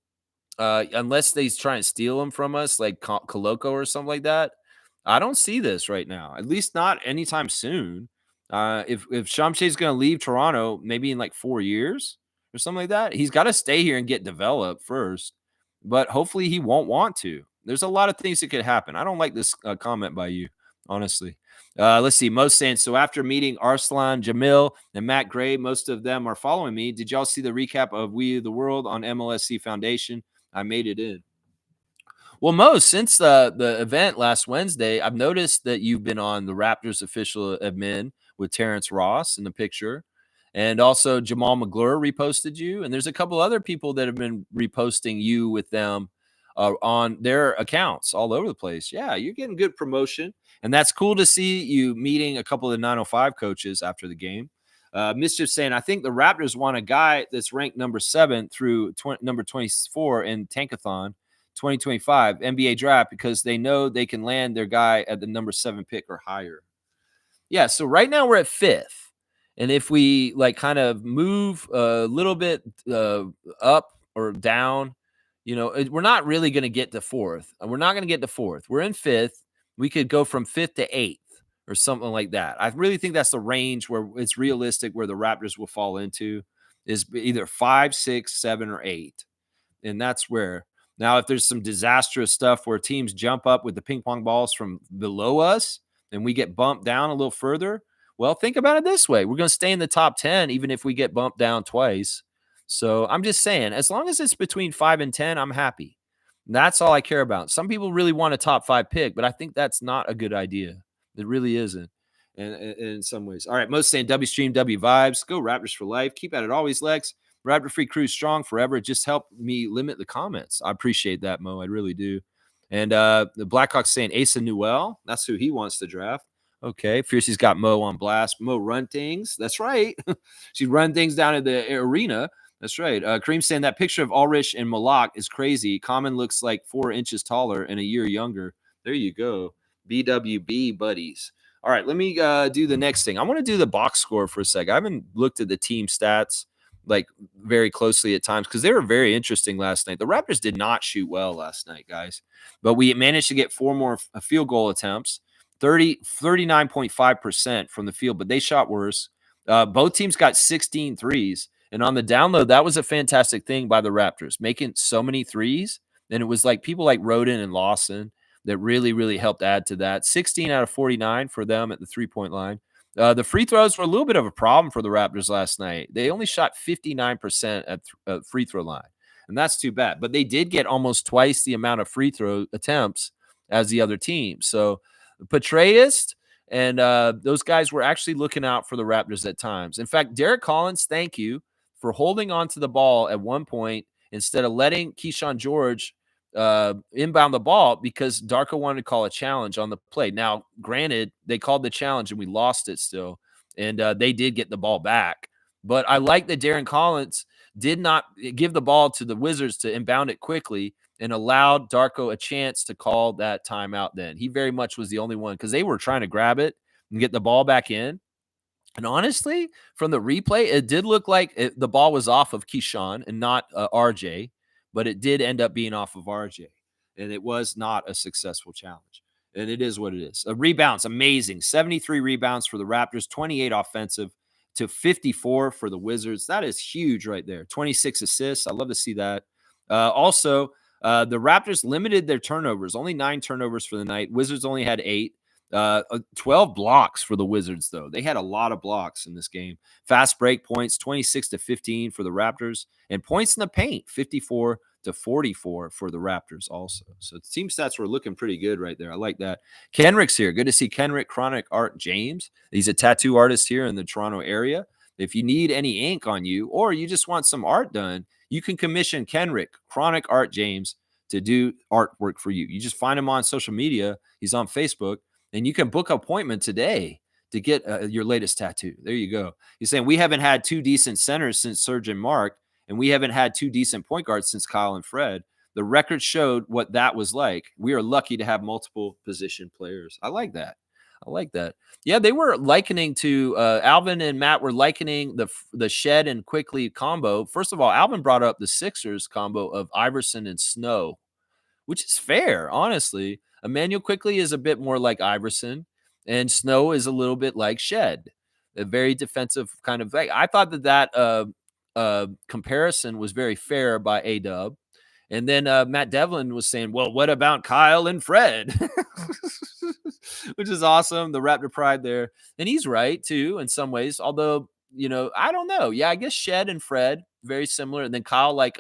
unless they try and steal him from us, like Koloko or something like that, I don't see this right now. At least not anytime soon. If Shamshe's going to leave Toronto, maybe in like 4 years or something like that, he's got to stay here and get developed first. But hopefully he won't want to. There's a lot of things that could happen. I don't like this comment by you. honestly. Let's see. Most saying, so after meeting Arslan, Jamil, and Matt Gray, most of them are following me. Did y'all see the recap of We the World on MLSC Foundation? I made it in. Well, Mo, since the event last Wednesday, I've noticed that you've been on the Raptors official admin with Terrence Ross in the picture. And also Jamal McGlure reposted you. And there's a couple other people that have been reposting you with them on their accounts all over the place. Yeah, you're getting good promotion. And that's cool to see you meeting a couple of the 905 coaches after the game. Mischief saying, I think the Raptors want a guy that's ranked number 7 through number 24 in Tankathon 2025 NBA draft because they know they can land their guy at the number 7 pick or higher. Yeah, so right now we're at 5th. And if we like kind of move a little bit up or down, we're not really going to get to 4th. We're not going to get to 4th. We're in 5th. We could go from 5th to 8th or something like that. I really think that's the range where it's realistic where the Raptors will fall into is either 5, 6, 7, or 8. And that's where now, if there's some disastrous stuff where teams jump up with the ping pong balls from below us and we get bumped down a little further, well, think about it this way. We're going to stay in the top 10, even if we get bumped down twice. So I'm just saying, as long as it's between 5 and 10, I'm happy. That's all I care about. Some people really want a top 5 pick, but I think that's not a good idea. It really isn't. And in some ways. All right, most saying W stream, W vibes. Go Raptors for life. Keep at it always, Lex. Raptor Free Crew strong forever. Just help me limit the comments. I appreciate that, Mo. I really do. And the Blackhawks saying Asa Newell. That's who he wants to draft. Okay. Fiercey's got Mo on blast. Mo run things. That's right. She'd run things down at the arena. That's right. Kareem saying that picture of Ulrich and Malak is crazy. Common looks like 4 inches taller and a year younger. There you go. BWB buddies. All right. Let me do the next thing. I want to do the box score for a sec. I haven't looked at the team stats like very closely at times because they were very interesting last night. The Raptors did not shoot well last night, guys, but we managed to get 4 more field goal attempts, 39.5% from the field, but they shot worse. Both teams got 16 threes. And on the download, that was a fantastic thing by the Raptors, making so many threes. And it was like people like Roden and Lawson that really, really helped add to that. 16 out of 49 for them at the 3-point line. The free throws were a little bit of a problem for the Raptors last night. They only shot 59% at free throw line, and that's too bad. But they did get almost twice the amount of free throw attempts as the other team. So Petraeus and those guys were actually looking out for the Raptors at times. In fact, Derek Collins, thank you for holding on to the ball at one point instead of letting Keyshawn George inbound the ball because Darko wanted to call a challenge on the play. Now, granted, they called the challenge and we lost it still, and they did get the ball back. But I like that Darren Collins did not give the ball to the Wizards to inbound it quickly and allowed Darko a chance to call that timeout then. He very much was the only one because they were trying to grab it and get the ball back in. And honestly, from the replay, it did look like the ball was off of Keyshawn and not RJ, but it did end up being off of RJ. And it was not a successful challenge. And it is what it is. Rebounds, amazing. 73 rebounds for the Raptors, 28 offensive to 54 for the Wizards. That is huge right there. 26 assists. I love to see that. Also, the Raptors limited their turnovers, only 9 turnovers for the night. Wizards only had 8. 12 blocks for the Wizards, though. They had a lot of blocks in this game. Fast break points, 26-15 for the Raptors. And points in the paint, 54-44 for the Raptors also. So team stats were looking pretty good right there. I like that. Kenrick's here. Good to see Kenrick, Chronic Art James. He's a tattoo artist here in the Toronto area. If you need any ink on you or you just want some art done, you can commission Kenrick, Chronic Art James, to do artwork for you. You just find him on social media. He's on Facebook. And you can book an appointment today to get your latest tattoo. There you go. He's saying we haven't had 2 decent centers since Serge and Mark, and we haven't had 2 decent point guards since Kyle and Fred. The record showed what that was like. We are lucky to have multiple position players. I like that. I like that. Yeah, they were likening to Alvin and Matt were likening the Shed and Quickly combo. First of all, Alvin brought up the Sixers combo of Iverson and Snow, which is fair, honestly. Emmanuel Quickly is a bit more like Iverson, and Snow is a little bit like Shed, a very defensive kind of thing. I thought that comparison was very fair by A-Dub. And then Matt Devlin was saying, well, what about Kyle and Fred? which is awesome. The Raptor pride there. And he's right too, in some ways. Although, I don't know. Yeah, I guess Shed and Fred, very similar. And then Kyle, like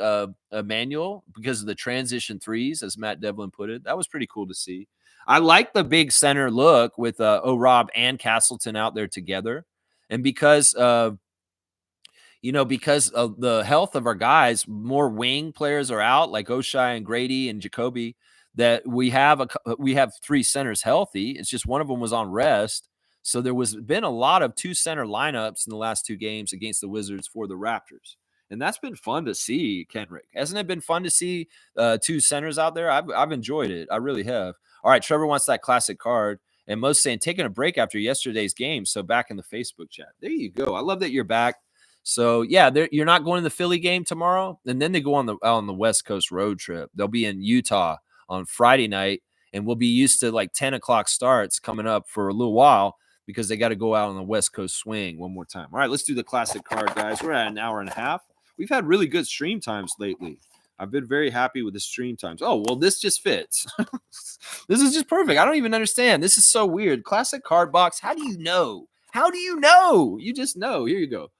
Emmanuel, because of the transition threes, as Matt Devlin put it. That was pretty cool to see. I like the big center look with Rob and Castleton out there together. And because of the health of our guys, more wing players are out, like Oshai and Grady and Jacoby. That we have three centers healthy. It's just one of them was on rest, so there was been a lot of two center lineups in the last two games against the Wizards for the Raptors, and that's been fun to see. Kenrick, hasn't it been fun to see two centers out there? I've enjoyed it. I really have. All right, Trevor wants that classic card. And Mo's saying taking a break after yesterday's game. So back in the Facebook chat. There you go. I love that you're back. So yeah, you're not going to the Philly game tomorrow, and then they go on the West Coast road trip. They'll be in Utah on Friday night, and we'll be used to like 10 o'clock starts coming up for a little while because they got to go out on the West Coast swing one more time. All right, let's do the classic card, guys. We're at an hour and a half. We've had really good stream times lately. I've been very happy with the stream times. Oh, well, this just fits. This is just perfect. I don't even understand. This is so weird. Classic card box. How do you know? How do you know? You just know. Here you go.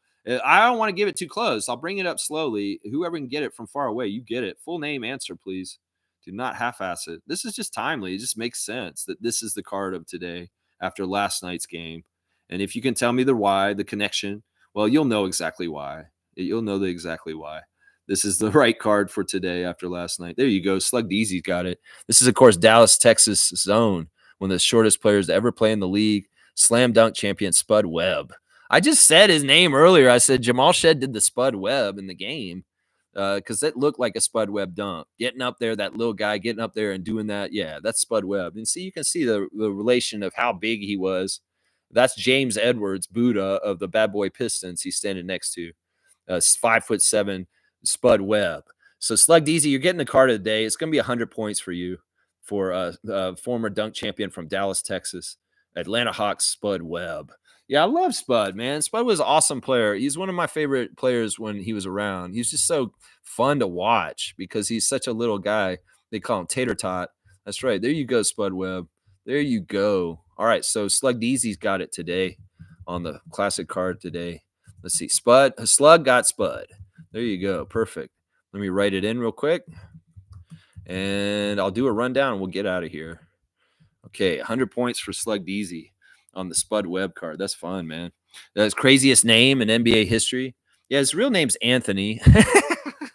I don't want to give it too close. I'll bring it up slowly. Whoever can get it from far away, you get it. Full name, answer, please. Do not half-ass it. This is just timely. It just makes sense that this is the card of today after last night's game. And if you can tell me the why, the connection, well, you'll know exactly why. You'll know exactly why. This is the right card for today after last night. There you go. Slug Easy's got it. This is, of course, Dallas, Texas zone. One of the shortest players to ever play in the league. Slam dunk champion Spud Webb. I just said his name earlier. I said Jamal Shed did the Spud Webb in the game because it looked like a Spud Webb dunk. Getting up there, that little guy getting up there and doing that. Yeah, that's Spud Webb. And see, you can see the relation of how big he was. That's James Edwards, Buddha of the Bad Boy Pistons he's standing next to. 5'7" Spud Webb. So Slug Easy, you're getting the card of the day. It's going to be 100 points for you for former dunk champion from Dallas, Texas, Atlanta Hawks, Spud Webb. Yeah, I love Spud, man. Spud was an awesome player. He's one of my favorite players when he was around. He's just so fun to watch because he's such a little guy. They call him Tater Tot. That's right. There you go, Spud Webb. There you go. All right, so Slug Easy's got it today on the classic card today. Let's see. Slug got Spud. There you go. Perfect. Let me write it in real quick. And I'll do a rundown and we'll get out of here. Okay, 100 points for Slug Easy on the Spud Webb card. That's fun, man. That's craziest name in NBA history. Yeah, his real name's Anthony.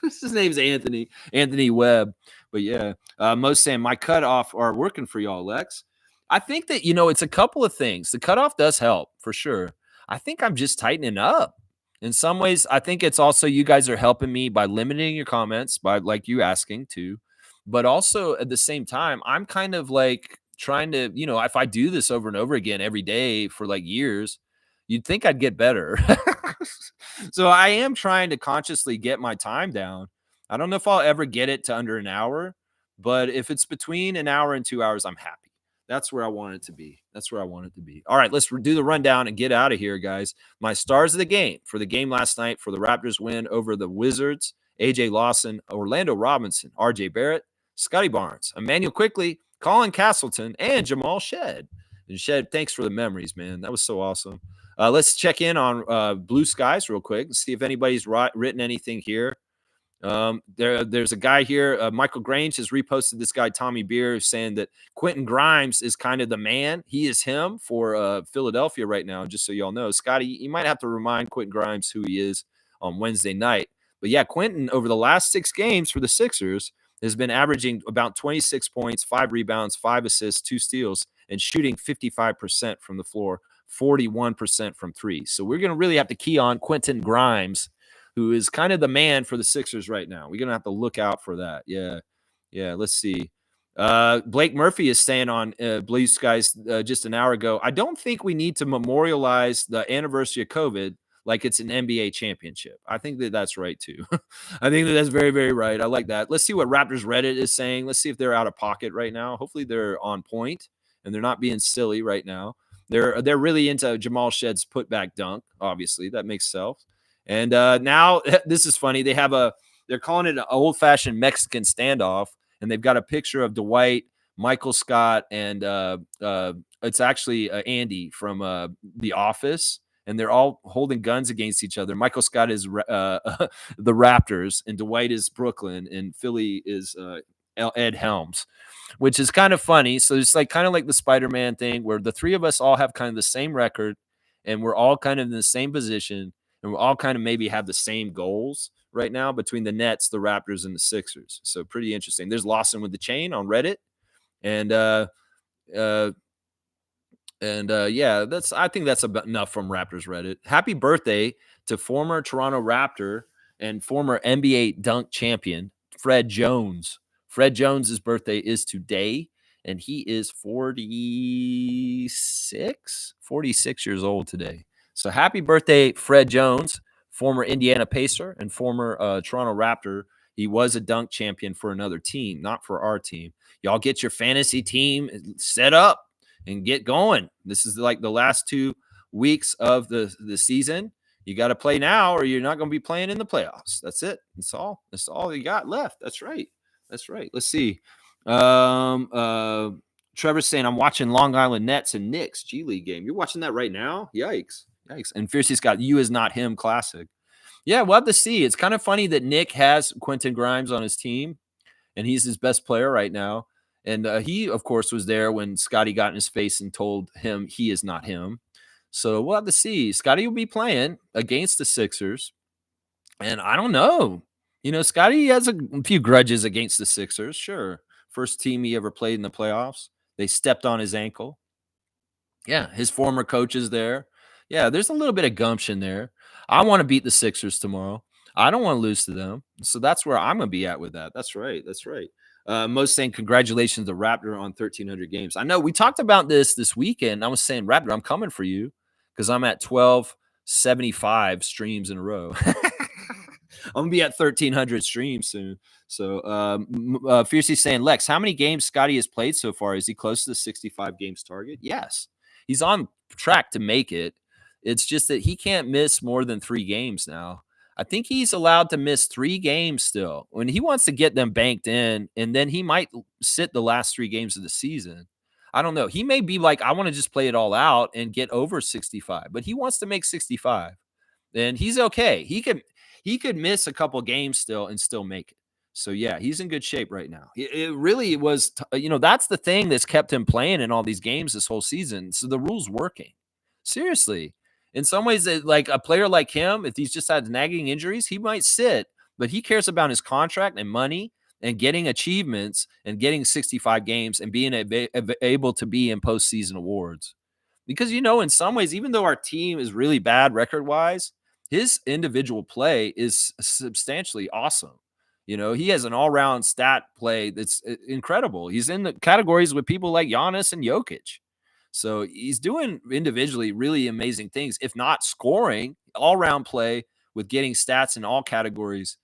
His name's Anthony Webb. But yeah, most saying my cutoff are working for y'all, Lex. I think that, it's a couple of things. The cutoff does help for sure. I think I'm just tightening up. In some ways, I think it's also you guys are helping me by limiting your comments, by like you asking too. But also at the same time, I'm kind of like trying to, if I do this over and over again every day for like years, you'd think I'd get better. So I am trying to consciously get my time down. I don't know if I'll ever get it to under an hour, but if it's between an hour and 2 hours, I'm happy. That's where I want it to be. All right, let's do the rundown and get out of here, guys. My stars of the game for the game last night for the Raptors win over the Wizards: AJ Lawson, Orlando Robinson, RJ Barrett, Scotty Barnes, Emmanuel Quickly, Colin Castleton, and Jamal Shed. And Shed, thanks for the memories, man. That was so awesome. Let's check in on Blue Skies real quick and see if anybody's written anything here. There's a guy here, Michael Grange has reposted this guy, Tommy Beer, saying that Quentin Grimes is kind of the man. He is him for Philadelphia right now, just so y'all know. Scotty, you might have to remind Quentin Grimes who he is on Wednesday night. But yeah, Quentin, over the last 6 games for the Sixers, has been averaging about 26 points, 5 rebounds, 5 assists, 2 steals, and shooting 55% from the floor, 41% from 3. So we're going to really have to key on Quentin Grimes, who is kind of the man for the Sixers right now. We're going to have to look out for that. Yeah, let's see. Blake Murphy is saying on Blue Skies just an hour ago, I don't think we need to memorialize the anniversary of COVID like it's an NBA championship. I think that's right, too. I think that's very, very right. I like that. Let's see what Raptors Reddit is saying. Let's see if they're out of pocket right now. Hopefully they're on point and they're not being silly right now. They're really into Jamal Shed's putback dunk, obviously. That makes sense. And now this is funny. They're calling it an old-fashioned Mexican standoff, and they've got a picture of Dwight Michael Scott and it's actually Andy from The Office, and they're all holding guns against each other. Michael Scott is the Raptors, and Dwight is Brooklyn, and Philly is Ed Helms, which is kind of funny. So it's like kind of like the Spider-Man thing where the three of us all have kind of the same record, and we're all kind of in the same position, and we're all kind of maybe have the same goals right now between the Nets, the Raptors, and the Sixers. So pretty interesting. There's Lawson with the Chain on Reddit, and uh, yeah, that's I think that's about enough from Raptors Reddit. Happy birthday to former Toronto Raptor and former NBA dunk champion Fred Jones. Fred Jones's birthday is today, and he is 46 years old today. So happy birthday, Fred Jones, former Indiana Pacer and former Toronto Raptor. He was a dunk champion for another team, not for our team. Y'all get your fantasy team set up and get going. This is like the last 2 weeks of the season. You got to play now, or you're not going to be playing in the playoffs. That's it. That's all. That's all you got left. That's right. That's right. Let's see. Trevor's saying I'm watching Long Island Nets and Knicks G League game. You're watching that right now? Yikes. Yikes. And Fiercey's got You Is Not Him classic. Yeah, we'll have to see. It's kind of funny that Nick has Quentin Grimes on his team, and he's his best player right now. And he, of course, was there when Scotty got in his face and told him he is not him. So we'll have to see. Scotty will be playing against the Sixers. And I don't know. Scotty has a few grudges against the Sixers. Sure. First team he ever played in the playoffs. They stepped on his ankle. Yeah. His former coach is there. Yeah. There's a little bit of gumption there. I want to beat the Sixers tomorrow. I don't want to lose to them. So that's where I'm going to be at with that. That's right. That's right. Most saying congratulations to Raptor on 1,300 games. I know we talked about this weekend. I was saying, Raptor, I'm coming for you because I'm at 1,275 streams in a row. I'm gonna be at 1,300 streams soon. So, Fiercey saying, Lex, how many games Scotty has played so far? Is he close to the 65 games target? Yes, he's on track to make it. It's just that he can't miss more than 3 games now. I think he's allowed to miss 3 games still. When he wants to get them banked in, and then he might sit the last 3 games of the season. I don't know. He may be like, I want to just play it all out and get over 65, but he wants to make 65. And he's okay. He could miss a couple games still and still make it. So yeah, he's in good shape right now. It really was, that's the thing that's kept him playing in all these games this whole season. So the rule's working. Seriously, in some ways, like a player like him, if he's just had nagging injuries, he might sit, but he cares about his contract and money and getting achievements and getting 65 games and being able to be in postseason awards. Because, in some ways, even though our team is really bad record wise, his individual play is substantially awesome. He has an all-round stat play that's incredible. He's in the categories with people like Giannis and Jokic. So he's doing individually really amazing things, if not scoring, all-round play with getting stats in all categories.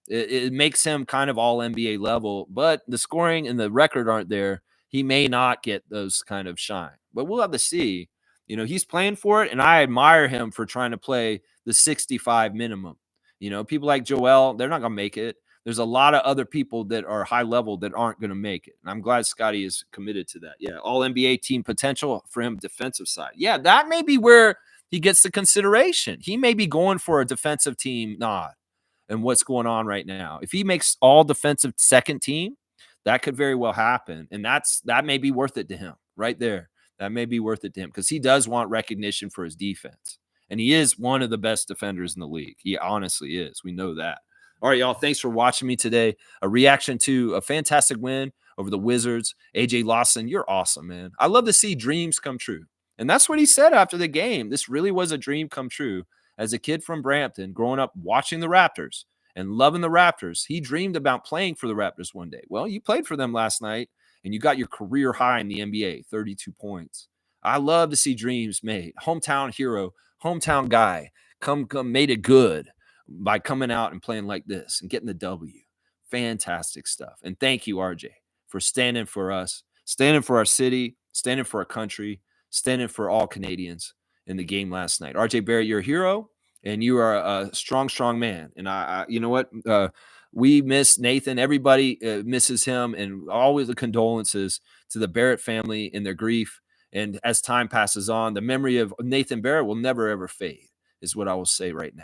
It makes him kind of all NBA level, but the scoring and the record aren't there. He may not get those kind of shine, but we'll have to see. He's playing for it, and I admire him for trying to play the 65 minimum. People like Joel, they're not going to make it. There's a lot of other people that are high level that aren't going to make it. And I'm glad Scotty is committed to that. Yeah, all NBA team potential for him defensive side. Yeah, that may be where he gets the consideration. He may be going for a defensive team nod and what's going on right now. If he makes all defensive second team, that could very well happen. And that may be worth it to him right there. That may be worth it to him because he does want recognition for his defense. And he is one of the best defenders in the league. He honestly is. We know that. All right, y'all. Thanks for watching me today. A reaction to a fantastic win over the Wizards. AJ Lawson, you're awesome, man. I love to see dreams come true. And that's what he said after the game. This really was a dream come true. As a kid from Brampton, growing up watching the Raptors and loving the Raptors, he dreamed about playing for the Raptors one day. Well, you played for them last night, and you got your career high in the NBA, 32 points. I love to see dreams made. Hometown hero, hometown guy, come made it good by coming out and playing like this and getting the W. Fantastic stuff. And thank you, RJ, for standing for us, standing for our city, standing for our country, standing for all Canadians in the game last night. RJ Barrett, you're a hero, and you are a strong, strong man. And I you know what? We miss Nathan. Everybody misses him, and always the condolences to the Barrett family in their grief. And as time passes on, the memory of Nathan Barrett will never ever fade, is what I will say right now.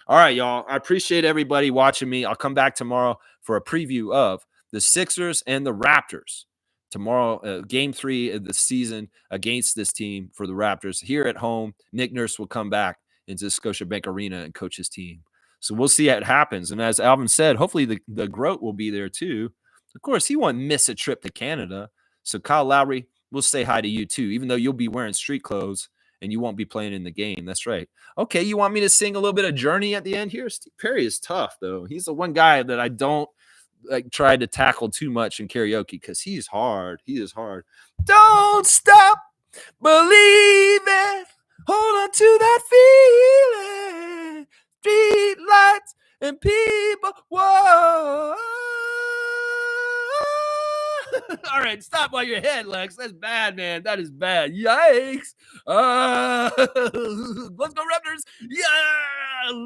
All right, y'all. I appreciate everybody watching me. I'll come back tomorrow for a preview of the Sixers and the Raptors. Tomorrow, game 3 of the season against this team for the Raptors. Here at home, Nick Nurse will come back into Scotiabank Arena and coach his team. So we'll see how it happens. And as Alvin said, hopefully the GROAT will be there too. Of course, he won't miss a trip to Canada. So Kyle Lowry, we'll say hi to you too, even though you'll be wearing street clothes and you won't be playing in the game. That's right. Okay, you want me to sing a little bit of Journey at the end here? Steve Perry is tough, though. He's the one guy that I don't like try to tackle too much in karaoke because he's hard. He is hard. Don't stop believing. Hold on to that feeling. Street lights and people. Whoa. All right, stop while you're ahead, Lex. That's bad, man. That is bad. Yikes. Let's go, Raptors. Yeah.